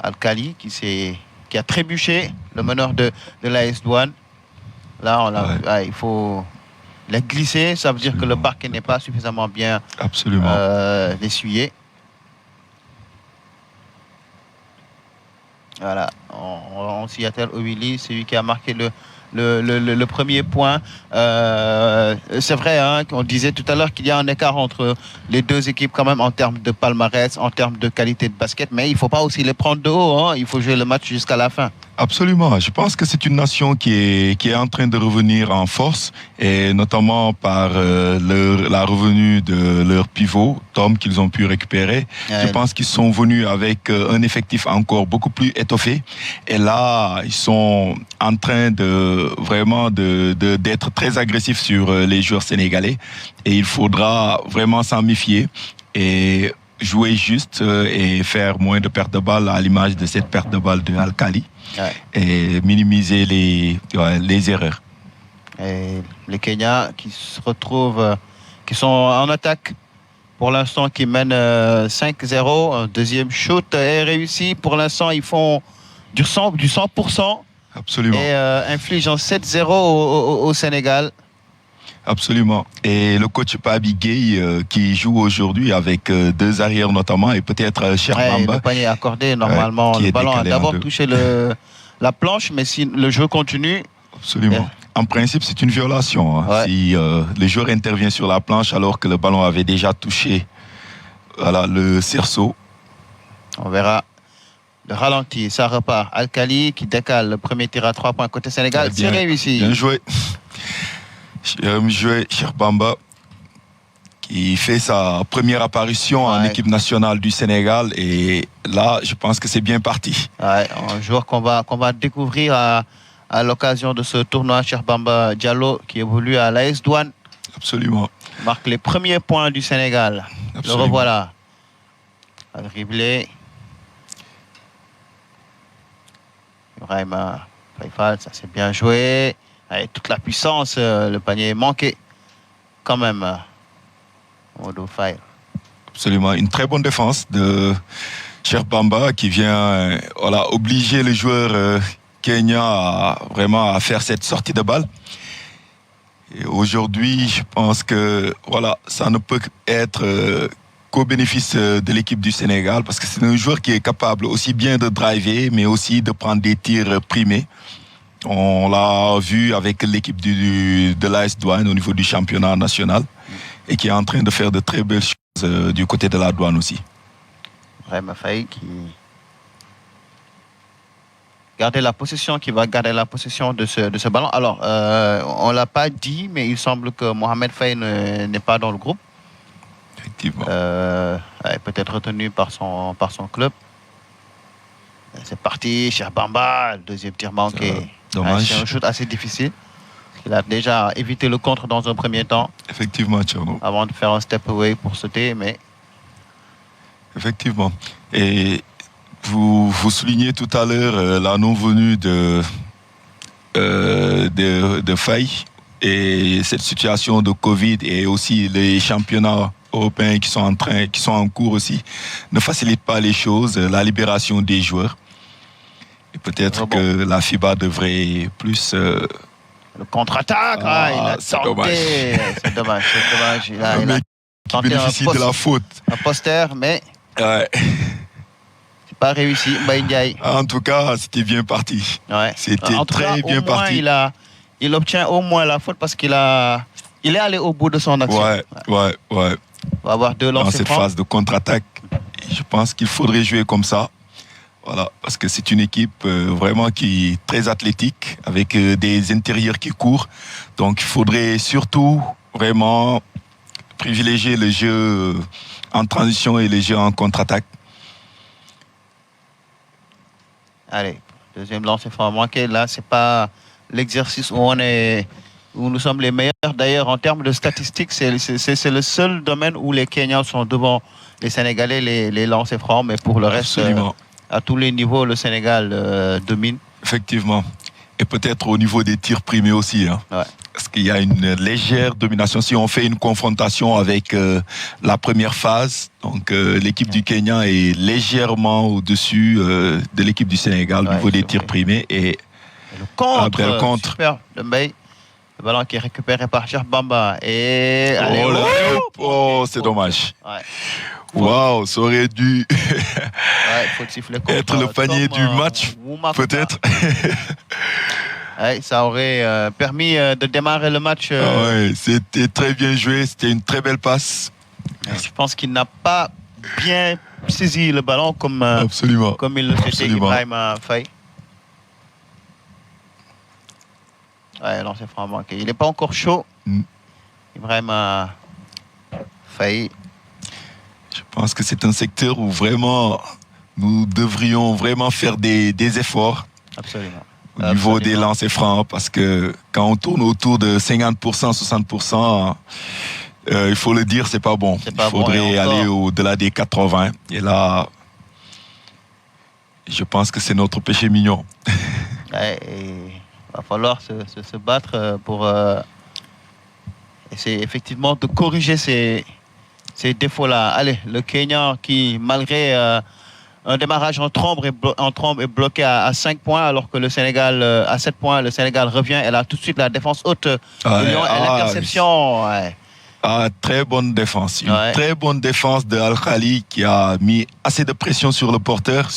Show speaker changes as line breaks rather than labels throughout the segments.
Al-Khali qui a trébuché, le meneur de l'AS Douane. Là, il faut... Il a glissé, ça veut dire que le parquet n'est pas suffisamment bien essuyé. Voilà, on s'y attelle au Willy, c'est lui qui a marqué le premier point. C'est vrai, hein, on disait tout à l'heure qu'il y a un écart entre les deux équipes quand même en termes de palmarès, en termes de qualité de basket, mais il ne faut pas aussi les prendre de haut, hein, il faut jouer le match jusqu'à la fin.
Absolument. Je pense que c'est une nation qui est en train de revenir en force, et notamment par la revenue de leur pivot, Tom, qu'ils ont pu récupérer. Je pense qu'ils sont venus avec un effectif encore beaucoup plus étoffé. Et là, ils sont en train d'être très agressifs sur les joueurs sénégalais. Et il faudra vraiment s'en méfier et jouer juste et faire moins de pertes de balles à l'image de cette perte de balle de Al-Khali. Et minimiser les erreurs.
Et les Kenyans qui se retrouvent, qui sont en attaque pour l'instant, qui mènent 5-0. Un deuxième shoot est réussi. Pour l'instant, ils font du 100%.
Absolument.
Et infligent 7-0 au Sénégal.
Absolument. Et le coach Pabi Gueye qui joue aujourd'hui avec deux arrières notamment, et peut-être Cheikh Bamba.
Le panier accordé, normalement. Le ballon a d'abord touché la planche, mais si le jeu continue...
Absolument. En principe, c'est une violation. Hein, si le joueur intervient sur la planche alors que le ballon avait déjà touché le cerceau. On
verra. Le ralenti, ça repart. Al-Khali qui décale le premier tir à 3 points côté Sénégal. C'est réussi.
Bien joué. Cheikh Bamba, qui fait sa première apparition en équipe nationale du Sénégal, et là, je pense que c'est bien parti.
Un joueur qu'on va découvrir à l'occasion de ce tournoi, Cheikh Bamba Diallo, qui évolue à l'AS Douane.
Absolument.
Il marque les premiers points du Sénégal. Absolument. Le revoilà. Driblé. Ibrahima Faifal, ça c'est bien joué. Avec toute la puissance, le panier est manqué quand même. Modo Faye.
Absolument, une très bonne défense de Cheikh Bamba qui vient obliger les joueurs kenyans à faire cette sortie de balle. Et aujourd'hui, je pense que ça ne peut être qu'au bénéfice de l'équipe du Sénégal, parce que c'est un joueur qui est capable aussi bien de driver, mais aussi de prendre des tirs primés. On l'a vu avec l'équipe de l'AS Douane au niveau du championnat national, et qui est en train de faire de très belles choses du côté de la Douane aussi.
Ibrahima Faye qui va garder la possession de ce ballon. Alors, on ne l'a pas dit, mais il semble que Mohamed Faye n'est pas dans le groupe.
Effectivement.
Peut-être retenu par son club. C'est parti, Cheikh Bamba, le deuxième tir manqué.
Dommage.
C'est un shoot assez difficile. Il a déjà évité le contre dans un premier temps.
Effectivement, Tcherno.
Avant de faire un step away pour sauter, mais...
Effectivement. Et vous soulignez tout à l'heure la non-venue de Faye, et cette situation de Covid, et aussi les championnats européens qui sont en cours aussi, ne facilitent pas les choses, la libération des joueurs. Et peut-être que la FIBA devrait plus...
Le contre-attaque, il a tenté. C'est dommage. Il a
tenté de la faute.
Un poster, mais c'est pas réussi. Ndiaye.
En tout cas, c'était bien parti. C'était très bien parti.
Il obtient au moins la faute parce qu'il est allé au bout de son action.
Ouais.
On va avoir deux lancers
dans cette phase de contre-attaque. Je pense qu'il faudrait jouer comme ça. Parce que c'est une équipe vraiment qui est très athlétique, avec des intérieurs qui courent. Donc il faudrait surtout vraiment privilégier le jeu en transition et le jeu en contre-attaque.
Allez, deuxième lancer franc manqué. Là, c'est pas l'exercice où nous sommes les meilleurs. D'ailleurs, en termes de statistiques, c'est le seul domaine où les Kenyans sont devant les Sénégalais, les lancers francs. Mais pour le reste, à tous les niveaux, le Sénégal domine.
Effectivement. Et peut-être au niveau des tirs primés aussi. Hein.
Ouais.
Parce qu'il y a une légère domination. Si on fait une confrontation avec la première phase, donc l'équipe du Kenya est légèrement au-dessus de l'équipe du Sénégal au niveau des tirs primés. Et
le contre,
le contre.
Super, le ballon qui est récupéré par Cheikh Bamba. Et
c'est dommage.
Ouais.
Waouh, ça aurait dû
faut siffler
être le panier du match, peut-être.
Ouais, ça aurait permis de démarrer le match.
Ouais, c'était très bien joué, c'était une très belle passe.
Je pense qu'il n'a pas bien saisi le ballon comme il le souhaitait, Ibrahim Faye. Ouais, non, c'est vraiment manqué. Il n'est pas encore chaud. Ibrahim Faye.
Je pense que c'est un secteur où vraiment nous devrions vraiment faire des efforts.
Absolument.
Au niveau des lancers francs, parce que quand on tourne autour de 50%, 60%, il faut le dire, c'est pas bon. Il faudrait aller au-delà des 80. Et là, je pense que c'est notre péché mignon.
Ouais, il va falloir se battre pour essayer effectivement de corriger ces défauts-là. Allez, le Kenya qui, malgré un démarrage en trombe est bloqué à 5 points, alors que le Sénégal, à 7 points, le Sénégal revient. Elle a tout de suite la défense haute de Lyon et l'interception. Ouais.
Très bonne défense. Une très bonne défense de Al-Khali qui a mis assez de pression sur le porteur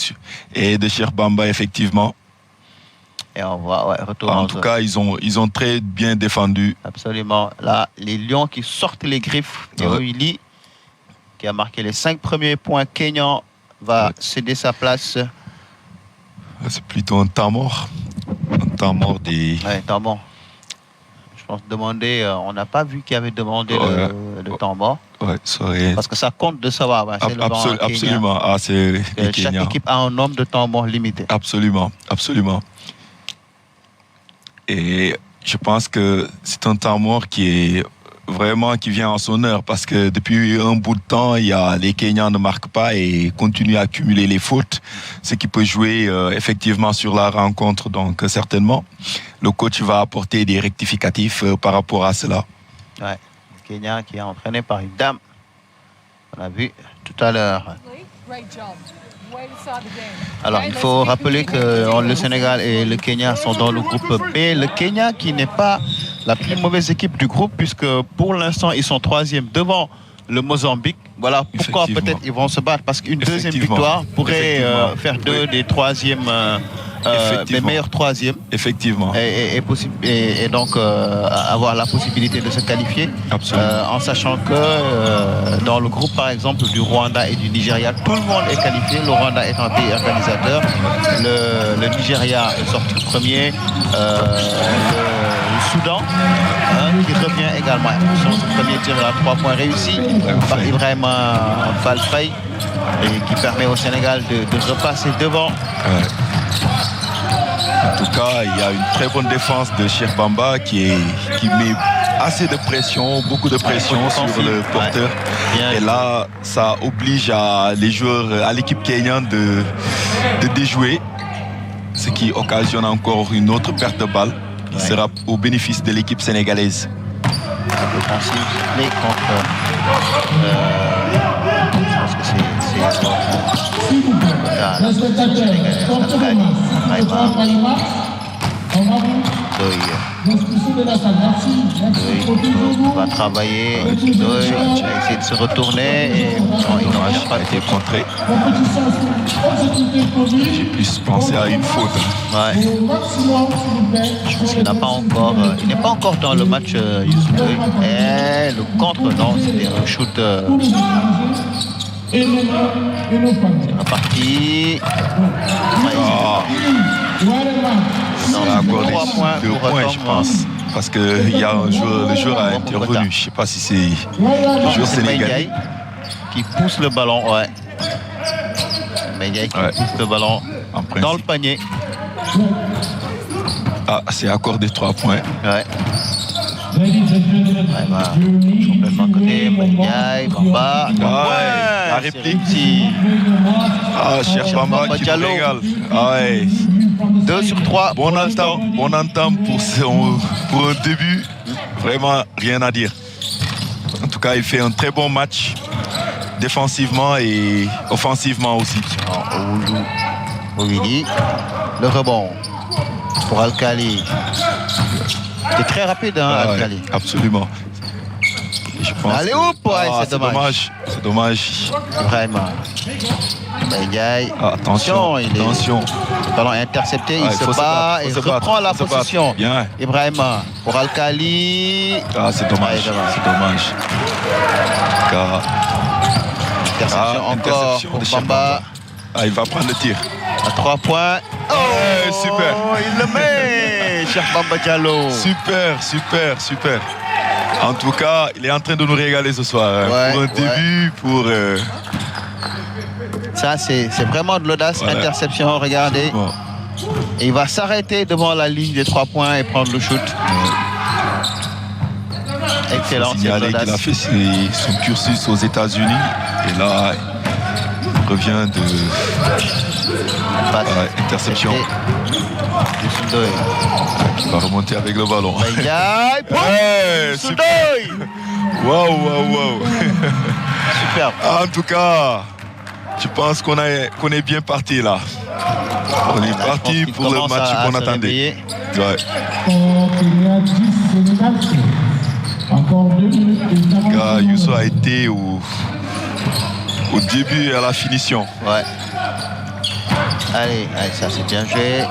et de Cheikh Bamba, effectivement.
Et on voit, retour
en tout cas, ils ont très bien défendu.
Absolument. Là, les Lions qui sortent les griffes. Et Willy, qui a marqué les 5 premiers points kenyans, va céder sa place.
C'est plutôt un temps mort. Un temps mort des...
Ouais, temps mort. Je pense demander... on n'a pas vu qui avait demandé le temps mort.
Ouais,
parce que ça compte de savoir.
Absolument.
Chaque équipe a un nombre de temps mort limité.
Absolument. Et je pense que c'est un temps mort qui vient en son heure, parce que depuis un bout de temps, les Kenyans ne marquent pas et continuent à accumuler les fautes, ce qui peut jouer effectivement sur la rencontre. Donc certainement, le coach va apporter des rectificatifs par rapport à cela.
Ouais, le Kenya qui est entraîné par une dame, on a vu tout à l'heure. Alors, il faut rappeler que le Sénégal et le Kenya sont dans le groupe B. Le Kenya qui n'est pas la plus mauvaise équipe du groupe, puisque pour l'instant, ils sont 3e devant le Mozambique. Voilà pourquoi peut-être ils vont se battre, parce qu'une deuxième victoire pourrait faire d'eux des meilleurs 3e.
Effectivement.
Et donc avoir la possibilité de se qualifier. En sachant que dans le groupe, par exemple, du Rwanda et du Nigeria, tout le monde est qualifié. Le Rwanda est un pays organisateur. Le Nigeria est sorti premier. Le Soudan qui revient également. Son premier tir à 3 points réussi par Ibrahim Faye, et qui permet au Sénégal de repasser devant.
En tout cas, il y a une très bonne défense de Cheikh Bamba qui met assez de pression, beaucoup de pression sur le porteur. Et là, ça oblige à l'équipe kenyane de déjouer, ce qui occasionne encore une autre perte de balle qui sera au bénéfice de l'équipe sénégalaise.
Défensive, mais contre... je pense que c'est va travailler, va essayer de se retourner et il n'aura pas été contré.
J'ai plus pensé à une faute.
Ouais. Je pense qu'il n'est pas encore dans le match. Et le contre, non, c'était un shoot. C'est reparti.
On a accordé 2 points, je pense. Parce que le joueur a intervenu. Je ne sais pas si c'est le joueur sénégalais
qui pousse le ballon. Ouais. Megaï qui pousse le ballon dans le panier.
C'est accordé 3 points.
Ouais. Vraiment, complètement côté, Ndiaye, Bamba.
La réplique. Ah, cher Bamba qui nous régale. Ah ouais.
2 sur 3.
Bon entame pour un début. Vraiment rien à dire. En tout cas, il fait un très bon match. Défensivement et offensivement aussi.
Ovili. Le rebond pour Alkali. C'est très rapide, hein, Alkali.
Ouais, absolument. Je pense
allez, c'est dommage.
C'est dommage.
Vraiment. Ndiaye.
Attention.
Le ballon est intercepté, il se bat et reprend la possession.
Bien.
Ibrahima pour Alkali.
C'est dommage. C'est dommage.
Interception encore pour Bamba.
Il va prendre le tir.
À 3 points.
Super.
Il le met, cher Bamba Diallo.
Super. En tout cas, il est en train de nous régaler ce soir. Pour un début,
Ça, c'est vraiment de l'audace. Interception, regardez.
Bon.
Et il va s'arrêter devant la ligne des 3 points et prendre le shoot. Excellent.
Il faut signaler qu'il a fait son cursus aux États-Unis. Et là, il revient de interception. Qui va remonter avec le ballon.
Super.
Wow.
Superbe.
En tout cas, je pense qu'on est bien parti là. On est parti pour le match qu'on attendait. Youssou a été au début et à la finition.
Allez, ça c'est bien joué.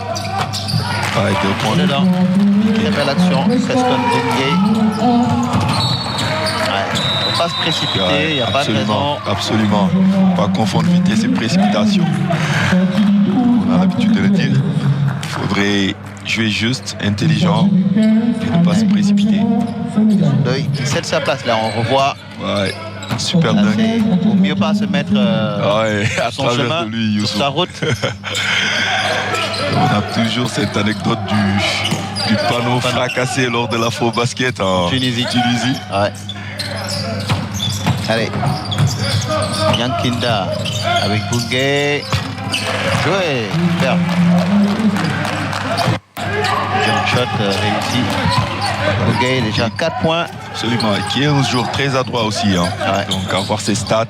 2 points.
Dedans. Très belle action. Preston Bungay. Il ne faut pas se précipiter, il n'y a pas de raison.
Absolument. Pas confondre vitesse et précipitation. On a l'habitude de le dire. Il faudrait jouer juste, intelligent et ne pas se précipiter.
Il cède sa place là, on revoit.
Super dingue.
Il ne faut mieux pas se mettre
à
son
travers
chemin,
de lui,
sur sa route.
On a toujours cette anecdote du panneau fracassé lors de l'Afro-Basket en Tunisie.
Allez. Yankinda avec Bungay. Joué. Ferme. Jump shot réussi. Bungay déjà 4 points.
Absolument. Qui est un joueur très adroit aussi. Donc avoir ses stats.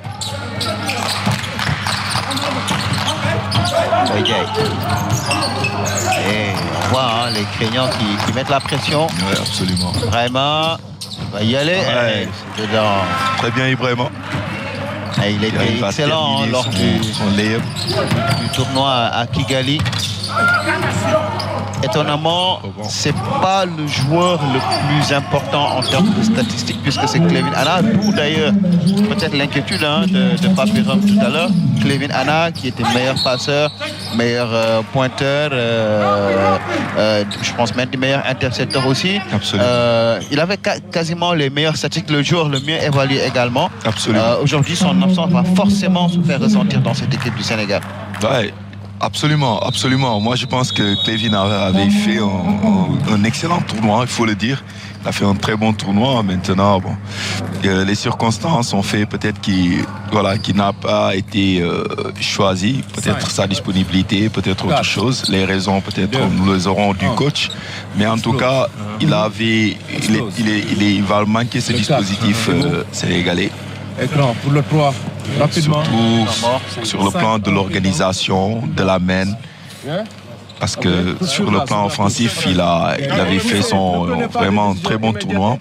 Et on voit les craignants qui mettent la pression.
Oui, absolument.
Vraiment, il va y aller. C'est dedans.
Très bien, Ibrahima.
Il était excellent lors du tournoi à Kigali. Étonnamment, c'est pas le joueur le plus important en termes de statistiques puisque c'est Clevin Anna, d'où d'ailleurs peut-être l'inquiétude de Papirum tout à l'heure. Clevin Anna qui était meilleur passeur, meilleur pointeur, je pense même des meilleurs intercepteurs aussi. Il avait quasiment les meilleures statistiques, le joueur le mieux évalué également. Aujourd'hui, son absence va forcément se faire ressentir dans cette équipe du Sénégal.
Absolument. Moi, je pense que Clevin avait fait un excellent tournoi, il faut le dire. Il a fait un très bon tournoi. Maintenant, les circonstances ont fait peut-être qu'il n'a pas été choisi. Peut-être sa disponibilité, peut-être autre chose. Les raisons, peut-être, nous les aurons du coach. Mais en tout cas, il va manquer ce dispositif sénégalais.
Écran pour le 3, rapidement.
Surtout sur le plan de l'organisation, de la main. Parce que sur le plan offensif, il avait fait vraiment très bon tournoi.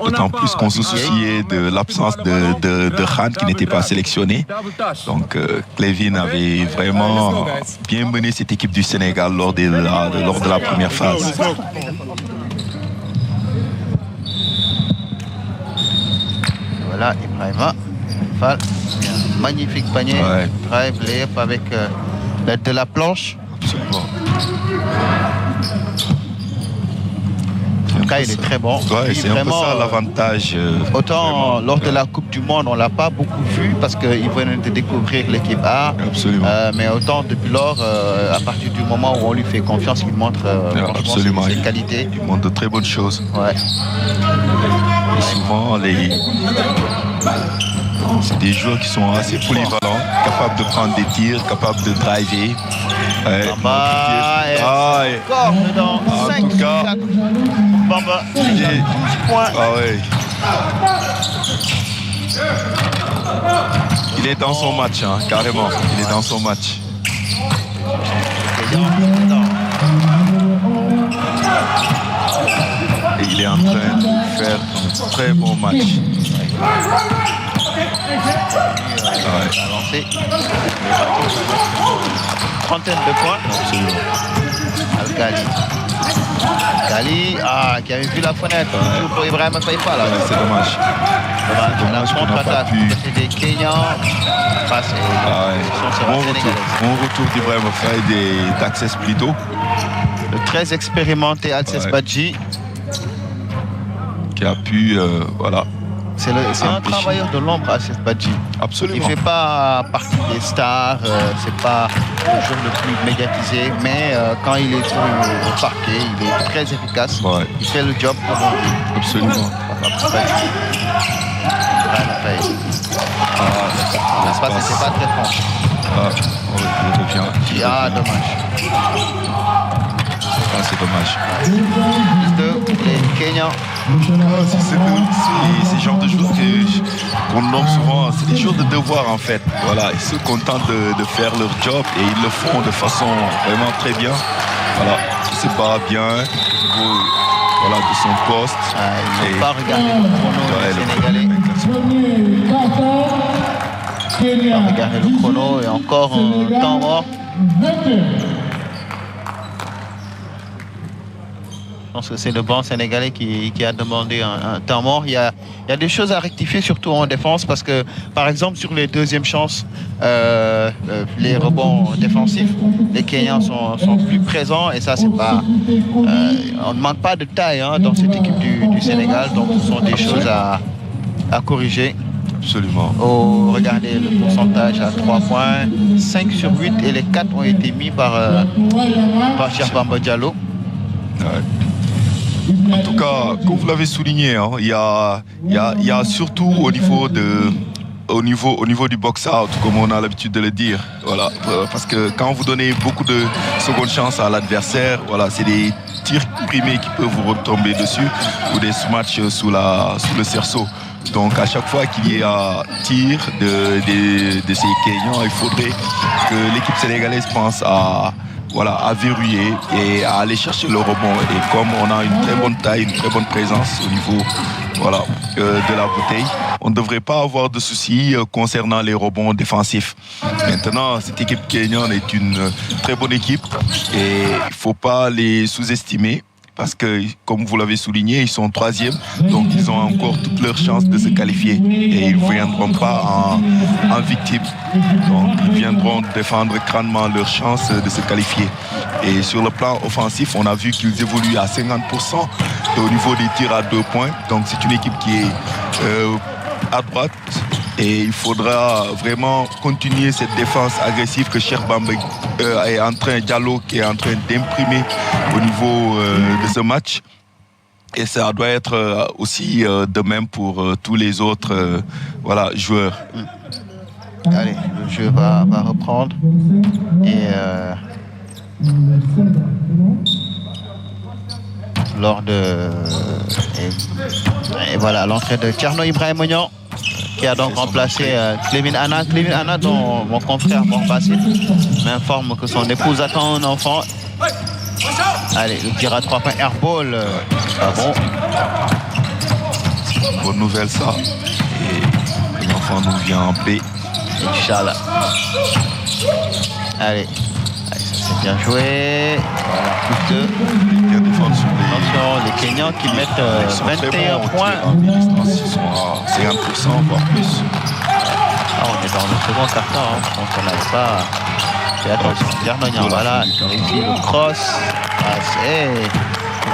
D'autant plus qu'on se souciait de l'absence de Khan qui n'était pas sélectionné. Donc Clevin avait vraiment bien mené cette équipe du Sénégal lors de la première phase.
Voilà, Ibrahima. Magnifique panier. Drive, layup avec l'aide de la planche.
Absolument.
cas, il est très bon.
Ouais, c'est un peu ça l'avantage.
Autant lors de la Coupe du Monde, on l'a pas beaucoup vu parce qu'ils venaient de découvrir l'équipe A.
Absolument.
Mais autant depuis lors, à partir du moment où on lui fait confiance, il montre
absolument
ses qualités.
Il montre de très bonnes choses.
Ouais.
Et souvent, c'est des joueurs qui sont assez polyvalents, capables de prendre des tirs, capables de driver.
Bamba encore dedans. 5
tout cas,
4. Bamba, 10 points.
Ah ouais. Il est dans son match, hein, carrément. Il est dans son match. Et il est en train de faire un très bon match.
Avancé. Trentaine de points.
Absolument.
Al-Ghali, qui avait vu la fenêtre. Toujours pour Ibrahim Faifa là.
Ouais, c'est dommage.
La contre-attaque. C'est des Kenyans.
Bon retour d'Ibrahim Faïd et d'Access plutôt.
Le très expérimenté Alces Badji.
Qui a pu, voilà.
C'est un travailleur de l'ombre, Alces Badji.
Absolument.
Il ne fait pas partie des stars, c'est pas le joueur le plus médiatisé, mais quand il est sur le parquet, il est très efficace.
Ouais.
Il fait le job comme on dit.
Absolument.
L'espace n'était pas très franc.
On revient.
Dommage.
C'est dommage.
Les Kenyans.
C'est ce genre de joueurs qu'on nomme souvent, c'est des joueurs de devoir en fait. Voilà, ils se contentent de faire leur job et ils le font de façon vraiment très bien. Voilà, il se bat bien au niveau, voilà, de son poste.
Il ne faut pas regarder le chrono sénégalais. Il va regarder le chrono et encore un temps mort. Je pense que c'est le banc sénégalais qui a demandé un temps mort. Il y a des choses à rectifier, surtout en défense, parce que, par exemple, sur les deuxièmes chances, les rebonds défensifs, les Kenyans sont plus présents, et ça, c'est pas... on ne manque pas de taille dans cette équipe du Sénégal, donc ce sont des choses à corriger.
Absolument.
Regardez le pourcentage à 3 points, 5 sur 8, et les 4 ont été mis par Cheikh Bamba Diallo.
Ouais. En tout cas, comme vous l'avez souligné, hein, il y a surtout au niveau du box-out, comme on a l'habitude de le dire. Voilà, parce que quand vous donnez beaucoup de secondes chances à l'adversaire, voilà, c'est des tirs primés qui peuvent vous retomber dessus ou des smash sous le cerceau. Donc à chaque fois qu'il y a tir de ces Kenyans, il faudrait que l'équipe sénégalaise pense à verrouiller et à aller chercher le rebond. Et comme on a une très bonne taille, une très bonne présence au niveau de la bouteille, on ne devrait pas avoir de soucis concernant les rebonds défensifs. Maintenant, cette équipe kenyane est une très bonne équipe et il ne faut pas les sous-estimer. Parce que, comme vous l'avez souligné, ils sont 3e, donc ils ont encore toutes leurs chances de se qualifier. Et ils ne viendront pas en victime. Donc, ils viendront défendre grandement leurs chances de se qualifier. Et sur le plan offensif, on a vu qu'ils évoluent à 50% au niveau des tirs à 2 points. Donc, c'est une équipe qui est à droite. Et il faudra vraiment continuer cette défense agressive que Cheikh Bamba Diallo qui est en train d'imprimer au niveau de ce match. Et ça doit être aussi de même pour tous les autres joueurs.
Allez, le jeu va reprendre. Et lors de... Et voilà, l'entrée de Thierno Ibrahim Ognan, qui a donc remplacé Clévin Anna. Clévin Anna, dont mon confrère Morbassé m'informe que son épouse attend un enfant. Allez, le tir à 3 points, airball. Pas bon.
Bonne nouvelle ça. Et l'enfant nous vient en paix.
Inch'Allah. Allez, ça c'est bien joué. Voilà, plus 2.
Bien défendu.
Attention, les Kenyans qui mettent 21 points.
Ils sont à 50%, voire plus.
On est dans le second quart-temps, donc on n'avait pas fait attention. Germania, voilà, et puis le cross.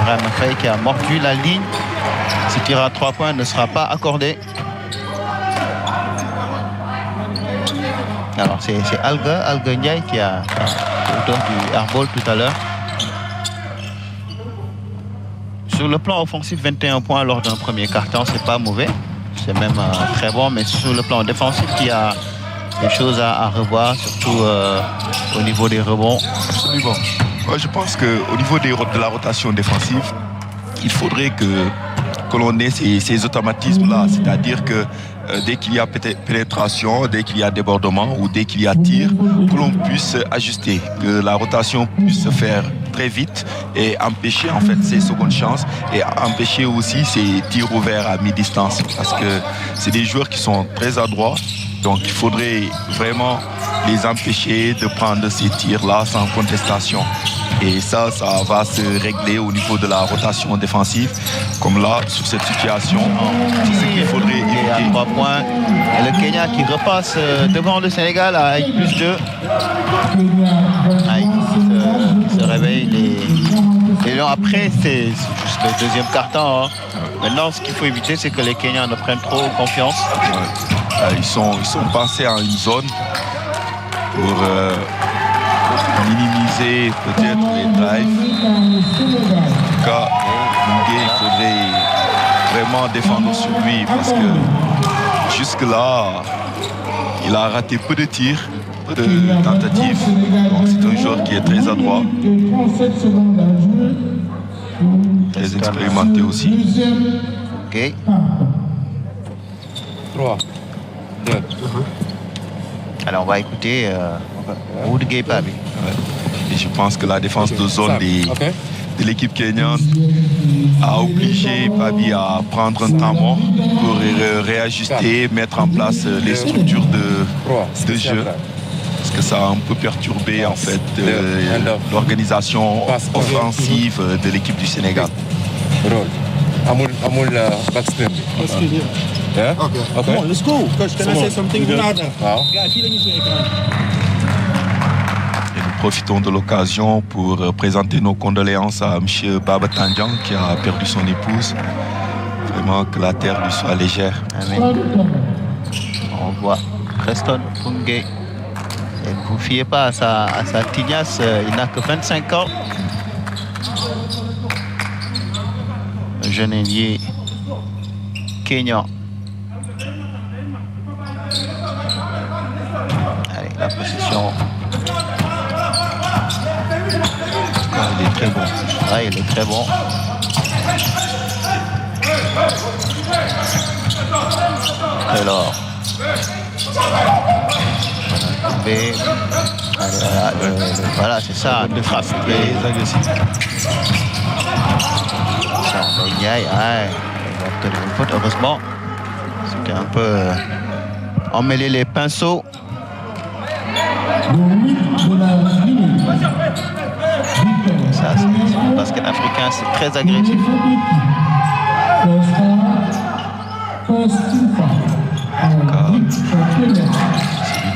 Ibrahim Faye qui a mordu la ligne. Ce tir à 3 points ne sera pas accordé. Alors c'est Alga Ndiaye qui a l'auteur du airball tout à l'heure. Sur le plan offensif, 21 points lors d'un premier quart-temps, c'est pas mauvais. C'est même très bon, mais sur le plan défensif, il y a des choses à revoir, surtout au niveau des rebonds.
Absolument. Ouais, je pense qu'au niveau de la rotation défensive, il faudrait que l'on ait ces automatismes-là. C'est-à-dire que dès qu'il y a pénétration, dès qu'il y a débordement ou dès qu'il y a tir, que l'on puisse ajuster, que la rotation puisse se faire très vite et empêcher en fait ces secondes chances et empêcher aussi ces tirs ouverts à mi-distance, parce que c'est des joueurs qui sont très adroits, donc il faudrait vraiment les empêcher de prendre ces tirs-là sans contestation. Et ça va se régler au niveau de la rotation défensive, comme là, sur cette situation. C'est ce qu'il faudrait éviter.
À 3 points. Et le Kenya qui repasse devant le Sénégal avec plus 2. Il se réveille. Et après, c'est juste le deuxième quart-temps. Hein. Maintenant, ce qu'il faut éviter, c'est que les Kenyans ne prennent trop confiance.
Ils sont passés à une zone pour minimiser peut-être les drives. En tout cas, Mungué, il faudrait vraiment défendre sur lui, parce que jusque-là, il a raté peu de tirs, peu de tentatives. Donc c'est un joueur qui est très adroit, très expérimenté aussi.
Ok.
3, 2.
Alors on va écouter Woodgay Pabi.
Et je pense que la défense de zone de l'équipe kenyane a obligé Pabi à prendre un temps mort pour réajuster, mettre en place les structures de jeu. Parce que ça a un peu perturbé en fait l'organisation offensive de l'équipe du Sénégal.
Amul backspin. Yeah?
Okay.
Okay.
Come on, let's go. Coach, can I say something?
Wow.
Yeah, feeling is
Et nous profitons de l'occasion pour présenter nos condoléances à M. Baba Tandian qui a perdu son épouse. Vraiment que la terre lui soit légère.
Amen. On voit Preston Pungé. Et ne vous fiez pas à sa tignasse, il n'a que 25 ans. Un jeune ailier kényan. Allez, la possession. Il est très bon. Ouais, il est très bon. Alors. Voilà, c'est ça. De frappe très agressif. Il va obtenir une faute, heureusement. C'était un peu emmêler les pinceaux. Ça, c'est le basket africain, c'est très agressif.
C'est une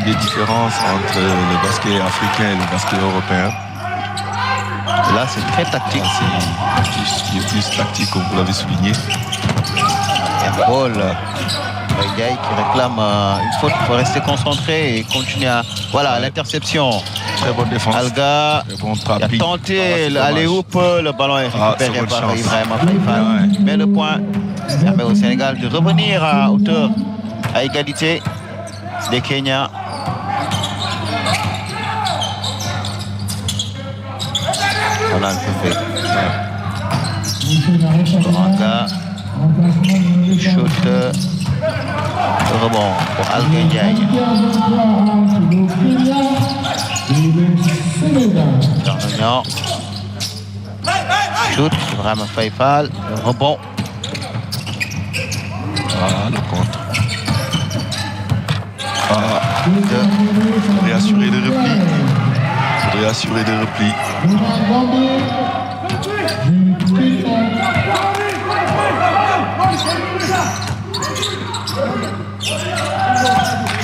des différences entre le basket africain et le basket européen.
Et là, c'est très tactique.
C'est plus tactique, comme vous l'avez souligné.
Un ball. Ndiaye qui réclame une faute. Il faut rester concentré et continuer à... Voilà, l'interception.
Très bonne défense.
Alga
bon
a tenté l'aller-hoop. Le ballon est récupéré par Ibrahim Faye. Mais le point permet au Sénégal de revenir à hauteur, à égalité des Kenyans. On a un peu fait. Toranga. Shoot. Rebond pour Alga Ndiaye. Darnagnan. Shoot. Ibrahim Faye. Le rebond.
Voilà, le contre. Il faudrait assurer le repli. Il faudrait assurer le repli.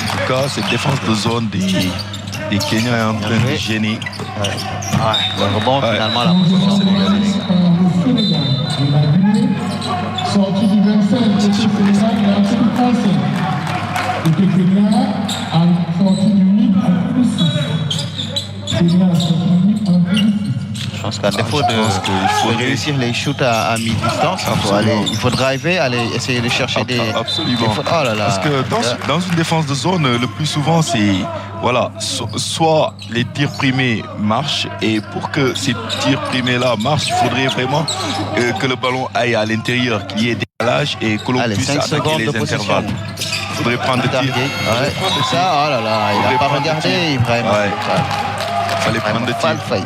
En tout cas, cette défense de zone des Kenyans est en train de gêner.
Ouais. Le rebond,
Ouais.
finalement, la position sénégalaise.
Sortie du 25, Sénégal et entrée du Français. Et que Kenya a sorti du 8 en plus 6. Kenya a sorti du 8 en plus 6.
Je pense qu'à défaut
je pense qu'il faut
de réussir les shoots à mi-distance,
Absolument.
il faut driver, aller essayer de chercher des...
Absolument.
des fautes. Oh là là.
Parce que dans une défense de zone, le plus souvent, c'est voilà, soit les tirs primés marchent, et pour que ces tirs primés-là marchent, il faudrait vraiment que le ballon aille à l'intérieur, qu'il y ait décalage et que l'on
Allez,
puisse
5
attaquer
secondes
les
de possession.
intervalles. Il faudrait prendre des
Target.
tirs.
Ouais, c'est ça, oh là là, il
Faudrait
n'a pas
prendre des
regardé,
tirs.
Ibrahim.
Ouais. Il fallait prendre des
Pas le
tirs.
faille.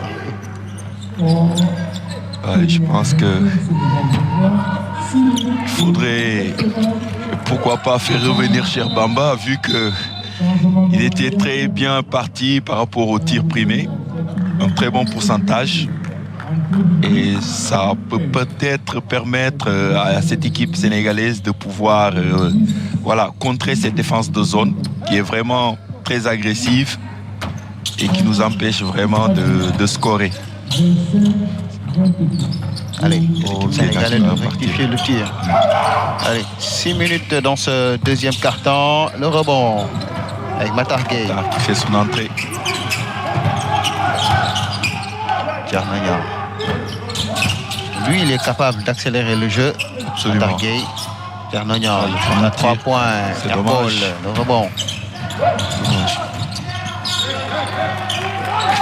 Ouais, je pense que il faudrait, pourquoi pas, faire revenir Cher Bamba, vu que il était très bien parti par rapport au tir primé, un très bon pourcentage, et ça peut peut-être permettre à cette équipe sénégalaise de pouvoir voilà, contrer cette défense de zone qui est vraiment très agressive et qui nous empêche vraiment de scorer.
Allez, l'équipe
Ok,
sénégalaise
d'accord,
doit rectifier le tir. Allez, 6 minutes dans ce deuxième quart-temps. Le rebond avec Matar Gueye.
Qui fait son entrée.
Germania. Lui, il est capable d'accélérer le jeu.
Absolument.
Matar Gueye. Germania,
prend
on a
un
3
tir.
points.
C'est
Airpole,
dommage.
le rebond.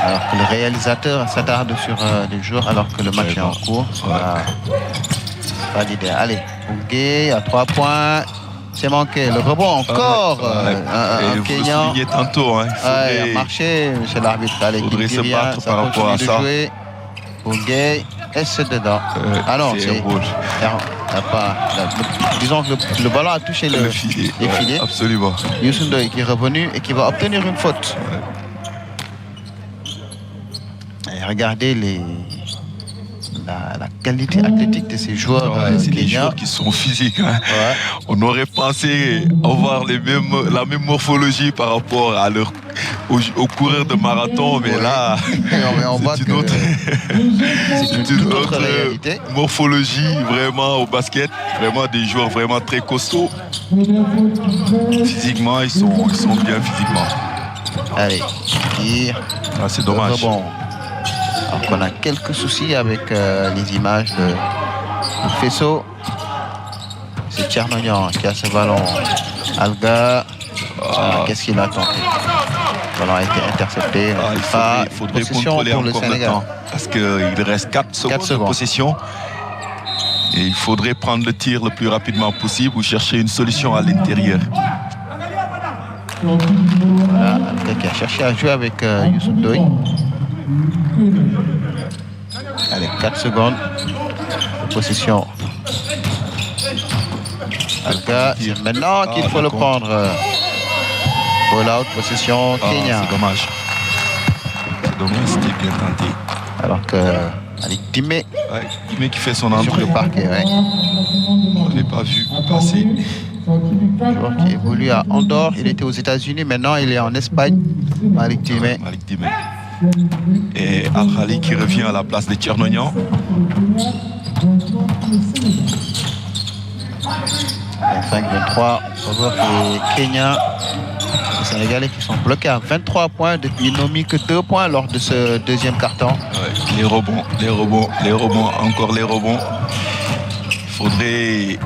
Alors que le réalisateur s'attarde sur des joueurs alors que le match est en cours. Pas l'idée. Allez, Bougué à 3 points. C'est manqué. Le rebond encore.
Et
Un
vous le
Kenyan.
soulignez tantôt, hein,
Ouais, marché, monsieur l'arbitre. Allez,
faudrait
qui
se
dit rien,
battre
ça
par rapport à
continue de
ça.
jouer. Bougué, et c'est dedans. Ah non,
c'est un goal.
Disons que le ballon a touché
Le filet.
les
Ouais,
filets.
absolument.
Youssou Ndoye qui est revenu et qui va obtenir une faute. Et regardez la qualité athlétique de ces joueurs
C'est des
kenyans.
joueurs qui sont physiques. Hein.
Ouais.
On aurait pensé avoir la même morphologie par rapport à aux coureurs de marathon, mais là,
Mais on voit
c'est
que
une autre,
c'est une toute autre réalité.
morphologie vraiment au basket. Vraiment des joueurs vraiment très costauds. Physiquement, ils sont bien physiquement.
Allez, tir.
Ah, c'est dommage.
Bon. Alors qu'on a quelques soucis avec les images de faisceau. C'est Tchernoyan qui a ce ballon. Alga, qu'est-ce qu'il a tenté? Le ballon a été intercepté.
Il faudrait
Possession
contrôler
pour le
encore le
Sénégal.
temps. Parce qu'il reste 4 secondes de
secondes.
possession. Et il faudrait prendre le tir le plus rapidement possible ou chercher une solution à l'intérieur.
Voilà, Alga qui a cherché à jouer avec Youssou Ndoye. Allez, 4 secondes de possession. Alga, c'est maintenant qu'il faut le prendre. Ball out, possession, Kenya.
C'est dommage. C'est dommage, c'était bien tenté.
Alors que Ali Timé
Ouais, Timé qui fait son
sur
entrée.
le parquet, ouais.
On l'avait pas vu passer.
Joueur qui évolue à Andorre. Il était aux États-Unis, maintenant il est en Espagne. Malik Timé.
Malik Timé. Et Al-Khali qui revient à la place de Tchernoyan.
25-23. Joueur qui est Kenya. Les Sénégalais qui sont bloqués à 23 points. Depuis, ils n'ont mis que 2 points lors de ce deuxième carton.
Ouais, les rebonds, encore les rebonds. Il faudrait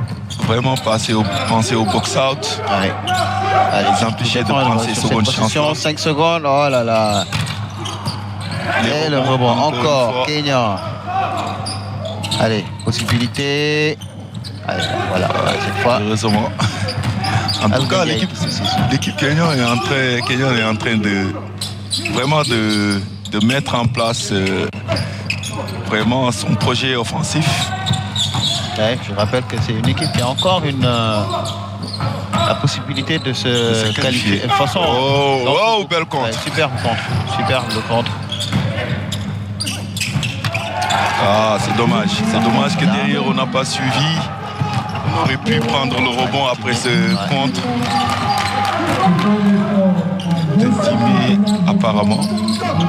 vraiment penser au box-out.
Allez,
Les empêcher de prendre ces secondes chances.
5 secondes, oh là là. Et le rebond,
encore une
encore,
fois.
Kenya. Allez, possibilité. Allez, voilà, cette fois.
Heureusement. En tout cas,
Al-Ghali,
l'équipe kenyane est en train de vraiment de mettre en place vraiment son projet offensif.
Ouais, je rappelle que c'est une équipe qui a encore la possibilité de se qualifier. De toute façon,
Oh, belle contre.
Ouais, superbe contre.
Ah, c'est dommage. C'est dommage que derrière, on n'a pas suivi. On aurait pu prendre le rebond après ce contre. De Timé a apparemment.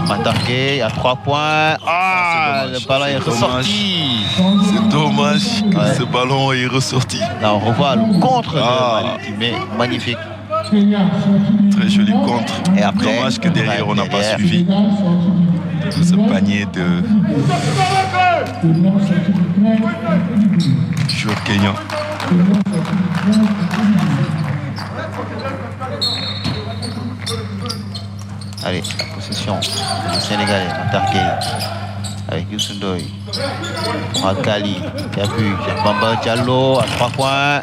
Matargué à 3 points. Ah,
c'est
le ballon est
dommage.
ressorti.
C'est dommage que
Ouais.
ce ballon est ressorti.
Là, on revoit le contre
Ah.
de Malik, mais magnifique.
Kenya sorti du
Très joli contre.
Et après,
Dommage que derrière, on n'a pas
derrière.
suivi
Sénégal sorti du
ce panier de
Kenya sorti du plein.
joueurs kenyans.
Allez, possession du Sénégalais, Matargué avec Youssou Ndoye. Pour Alkali, qui a vu Bamba Diallo à 3 points.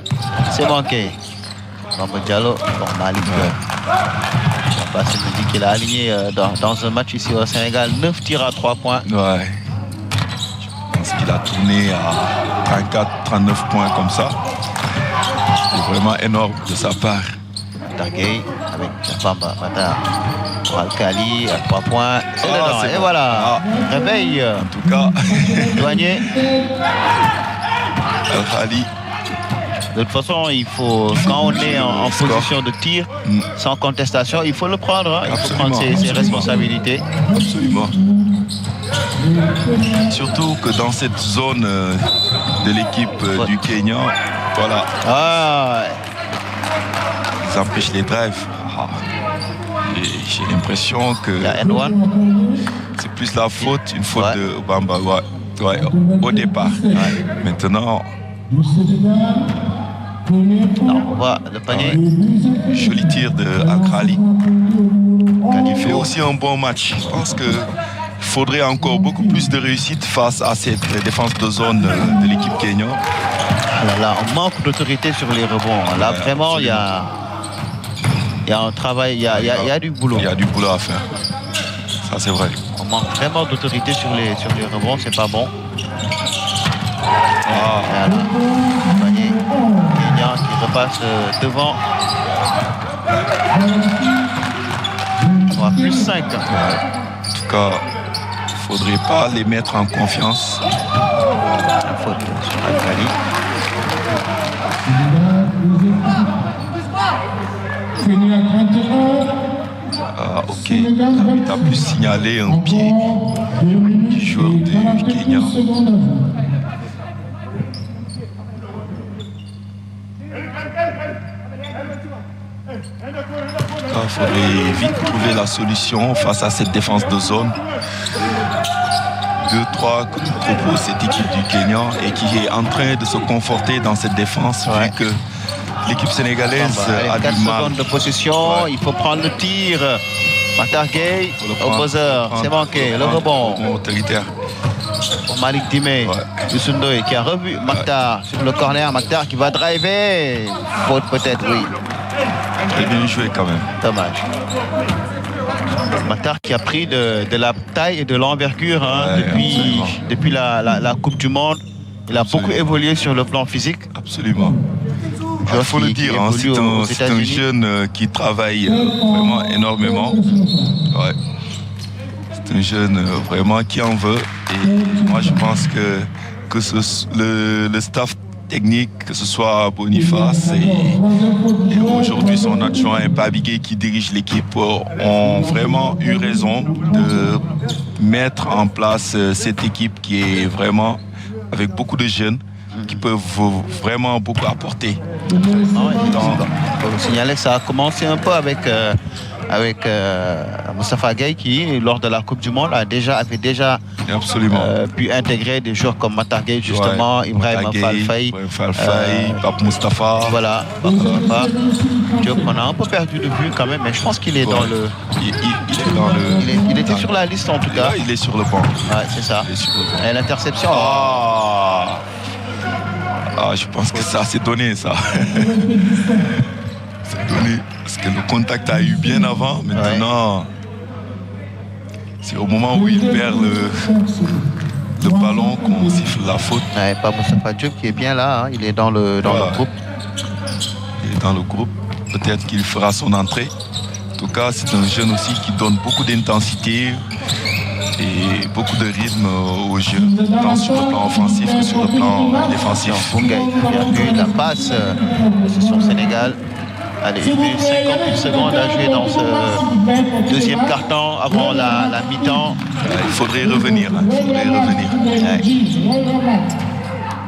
C'est manqué. Bamba Diallo, bon, Malik. Bamba se dit qu'il a aligné dans un match ici au Sénégal 9 tirs à 3 points.
Ouais. Je pense qu'il a tourné à 34-39 points comme ça. C'est vraiment énorme de sa part.
Matargué avec Bamba Matar. Pour Alkali à 3 points. C'est
Ah,
dedans.
c'est
Et
bon.
voilà.
Ah.
Réveil.
En tout cas,
Douanier.
Al-Khali,
De toute façon, il faut, quand on est en
Score.
position de tir, sans contestation, il faut le prendre. Hein. Il faut
Absolument,
prendre ses
absolument.
responsabilités.
absolument. Surtout que dans cette zone de l'équipe du Kenya, voilà,
Ah,
ils empêchent les drives. Ah. Et j'ai l'impression que
il y a N1.
c'est plus la faute, une faute
Ouais.
de Bamba, ouais, au départ. Maintenant,
Du Sénégal, premier point.
On voit le panier.
joli tir de Al-Khali. Il fait aussi un bon match. Je pense qu'il faudrait encore beaucoup plus de réussite face à cette défense de zone de l'équipe Kenya.
Là, on manque d'autorité sur les rebonds. Là,
Ouais,
vraiment, il y a un travail, il y a du boulot.
Il y a du boulot à faire. Ça, c'est vrai.
On manque vraiment d'autorité sur les rebonds, c'est pas bon.
Ah,
Voilà. Le panier. Kenya qui repasse devant. On va plus 5.
en tout cas, il ne faudrait pas les mettre en confiance.
Faute sur Al-Khali.
Kenya 31.
Ah, ok. Tu as pu signaler un pied du joueur du Kenya. Il faudrait vite trouver la solution face à cette défense de zone. 2-3 que nous propose cette équipe du Kenya et qui est en train de se conforter dans cette défense
Ouais.
vu que l'équipe sénégalaise
Allez,
a
4
du mal.
secondes de possession,
Ouais.
il faut prendre le tir. Matargué
Faut le
au
prendre,
buzzer,
faut le
c'est
prendre,
manqué.
faut
Le
prendre
rebond
autoritaire.
pour Malik Dimé.
Ouais.
Youssou Ndoye qui a revu Maktar sur le corner. Maktar qui va driver. Faute peut-être, oui.
Très bien joué quand même.
Dommage. Maktar qui a pris de la taille et de l'envergure hein,
Ouais,
depuis,
absolument.
depuis la Coupe du Monde. Il a beaucoup
Absolument.
évolué sur le plan physique.
Absolument. Il faut le
qui
dire, hein,
évolue aux
c'est un
États-Unis.
jeune qui travaille vraiment énormément. Ouais. C'est un jeune vraiment qui en veut. Et moi, je pense que le staff technique, que ce soit Boniface et aujourd'hui son adjoint Babigué qui dirige l'équipe, ont vraiment eu raison de mettre en place cette équipe qui est vraiment avec beaucoup de jeunes qui peuvent vraiment beaucoup apporter.
Ah ouais, il faut signaler que ça a commencé un peu avec Moustapha Gueye qui, lors de la Coupe du Monde, avait déjà
Absolument.
pu intégrer des joueurs comme Matar Gueye, justement,
Ouais,
Ibrahim
Matar Gueye,
Falfaï.
Ibrahim Falfaï, Pape Moustapha.
Voilà, Diop, on a un peu perdu de vue quand même, mais je pense qu'il est dans le.
Il est dans le.
Il était sur la liste en tout cas.
Ouais, il est sur le banc.
Ouais, c'est ça.
Il est sur le banc.
Et l'interception.
Je pense que ça s'est donné, ça. C'est donné. Parce que le contact a eu bien avant. Maintenant, c'est au moment où il perd le ballon qu'on siffle la faute.
Ouais, pas Moustapha Diop qui est bien là, hein. Il est dans le groupe.
Il est dans le groupe. Peut-être qu'il fera son entrée. En tout cas, c'est un jeune aussi qui donne beaucoup d'intensité et beaucoup de rythme au jeu, tant sur le plan offensif que sur le plan défensif.
Bongaï, bien vu la passe. Possession Sénégal. Allez, 1 minute 58 secondes à jouer dans ce deuxième quart-temps avant la mi-temps.
Il faudrait revenir. Il faudrait revenir.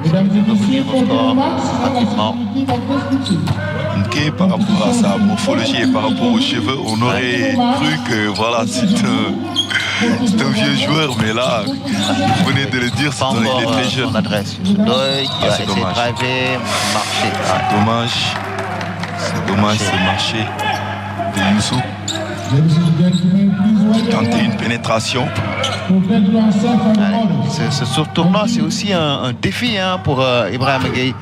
Revenir au score rapidement.
Ok, par rapport à sa morphologie et par rapport aux cheveux, on aurait cru que voilà, c'est un vieux joueur, mais là, vous venez de le dire,
Pas
il
encore
est très jeune.
son adresse. Doy qui va
c'est
essayer de
dommage.
driver, marcher. Ouais.
Dommage, ce marché de Youssou. Tenter une pénétration.
Ce tournoi, c'est aussi un défi pour Ibrahim Gueye.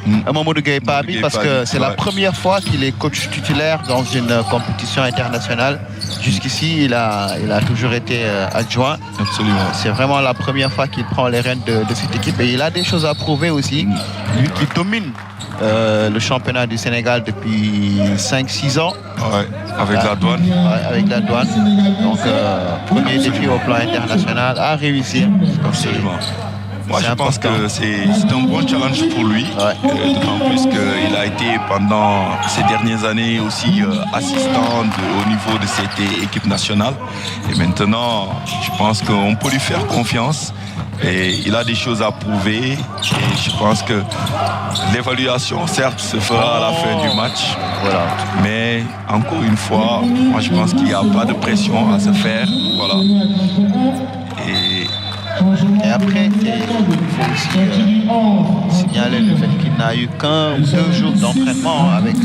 Mamadou Gueye Pabi, parce que c'est la première fois qu'il est coach titulaire dans une compétition internationale. Jusqu'ici, il a toujours été adjoint.
Absolument.
C'est vraiment la première fois qu'il prend les rênes de cette équipe. Et il a des choses à prouver aussi. Lui qui domine le championnat du Sénégal depuis 5-6 ans.
Ouais, avec la douane.
Ouais, avec la douane. Donc, premier défi au plan international à réussir.
Absolument. Moi,
c'est
je pense
important.
que c'est un bon challenge pour lui.
Ouais.
D'autant plus qu'il a été pendant ces dernières années aussi assistant au niveau de cette équipe nationale. Et maintenant, je pense qu'on peut lui faire confiance. Et il a des choses à prouver. Et je pense que l'évaluation, certes, se fera à la fin du match.
Voilà.
Mais encore une fois, moi, je pense qu'il n'y a pas de pression à se faire. Voilà.
Et après, il faut aussi signaler le fait qu'il n'a eu qu'un ou 2 jours d'entraînement avec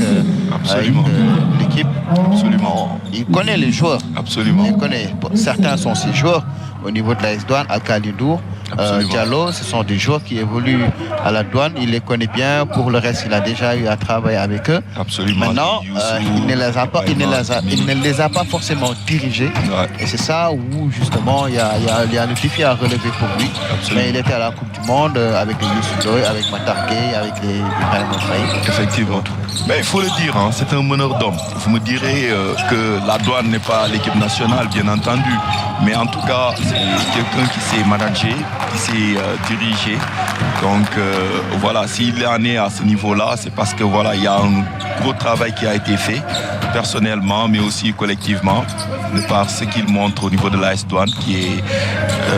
l'équipe.
Absolument.
Il connaît les joueurs.
Absolument.
Il connaît. Certains sont ses joueurs au niveau de la S-Douane, à Khalidou. Diallo, ce sont des joueurs qui évoluent à la douane. Il les connaît bien. Pour le reste, il a déjà eu à travailler avec eux.
Absolument.
Maintenant, il ne les a pas forcément dirigés.
Ouais.
Et c'est ça où, justement, il y a le défi à relever pour lui.
Absolument.
Mais il était à la Coupe du Monde avec les Youssou Ndoye, avec Matar Gueye, avec les Ibrahim Faye.
Effectivement. Mais il faut le dire, c'est un meneur d'hommes. Vous me direz que la douane n'est pas l'équipe nationale, bien entendu. Mais en tout cas, c'est quelqu'un qui sait manager, qui sait diriger. Donc voilà, s'il en est à ce niveau-là, c'est parce que voilà, il y a un gros travail qui a été fait, personnellement, mais aussi collectivement, de par ce qu'il montre au niveau de l'AS Douane, qui est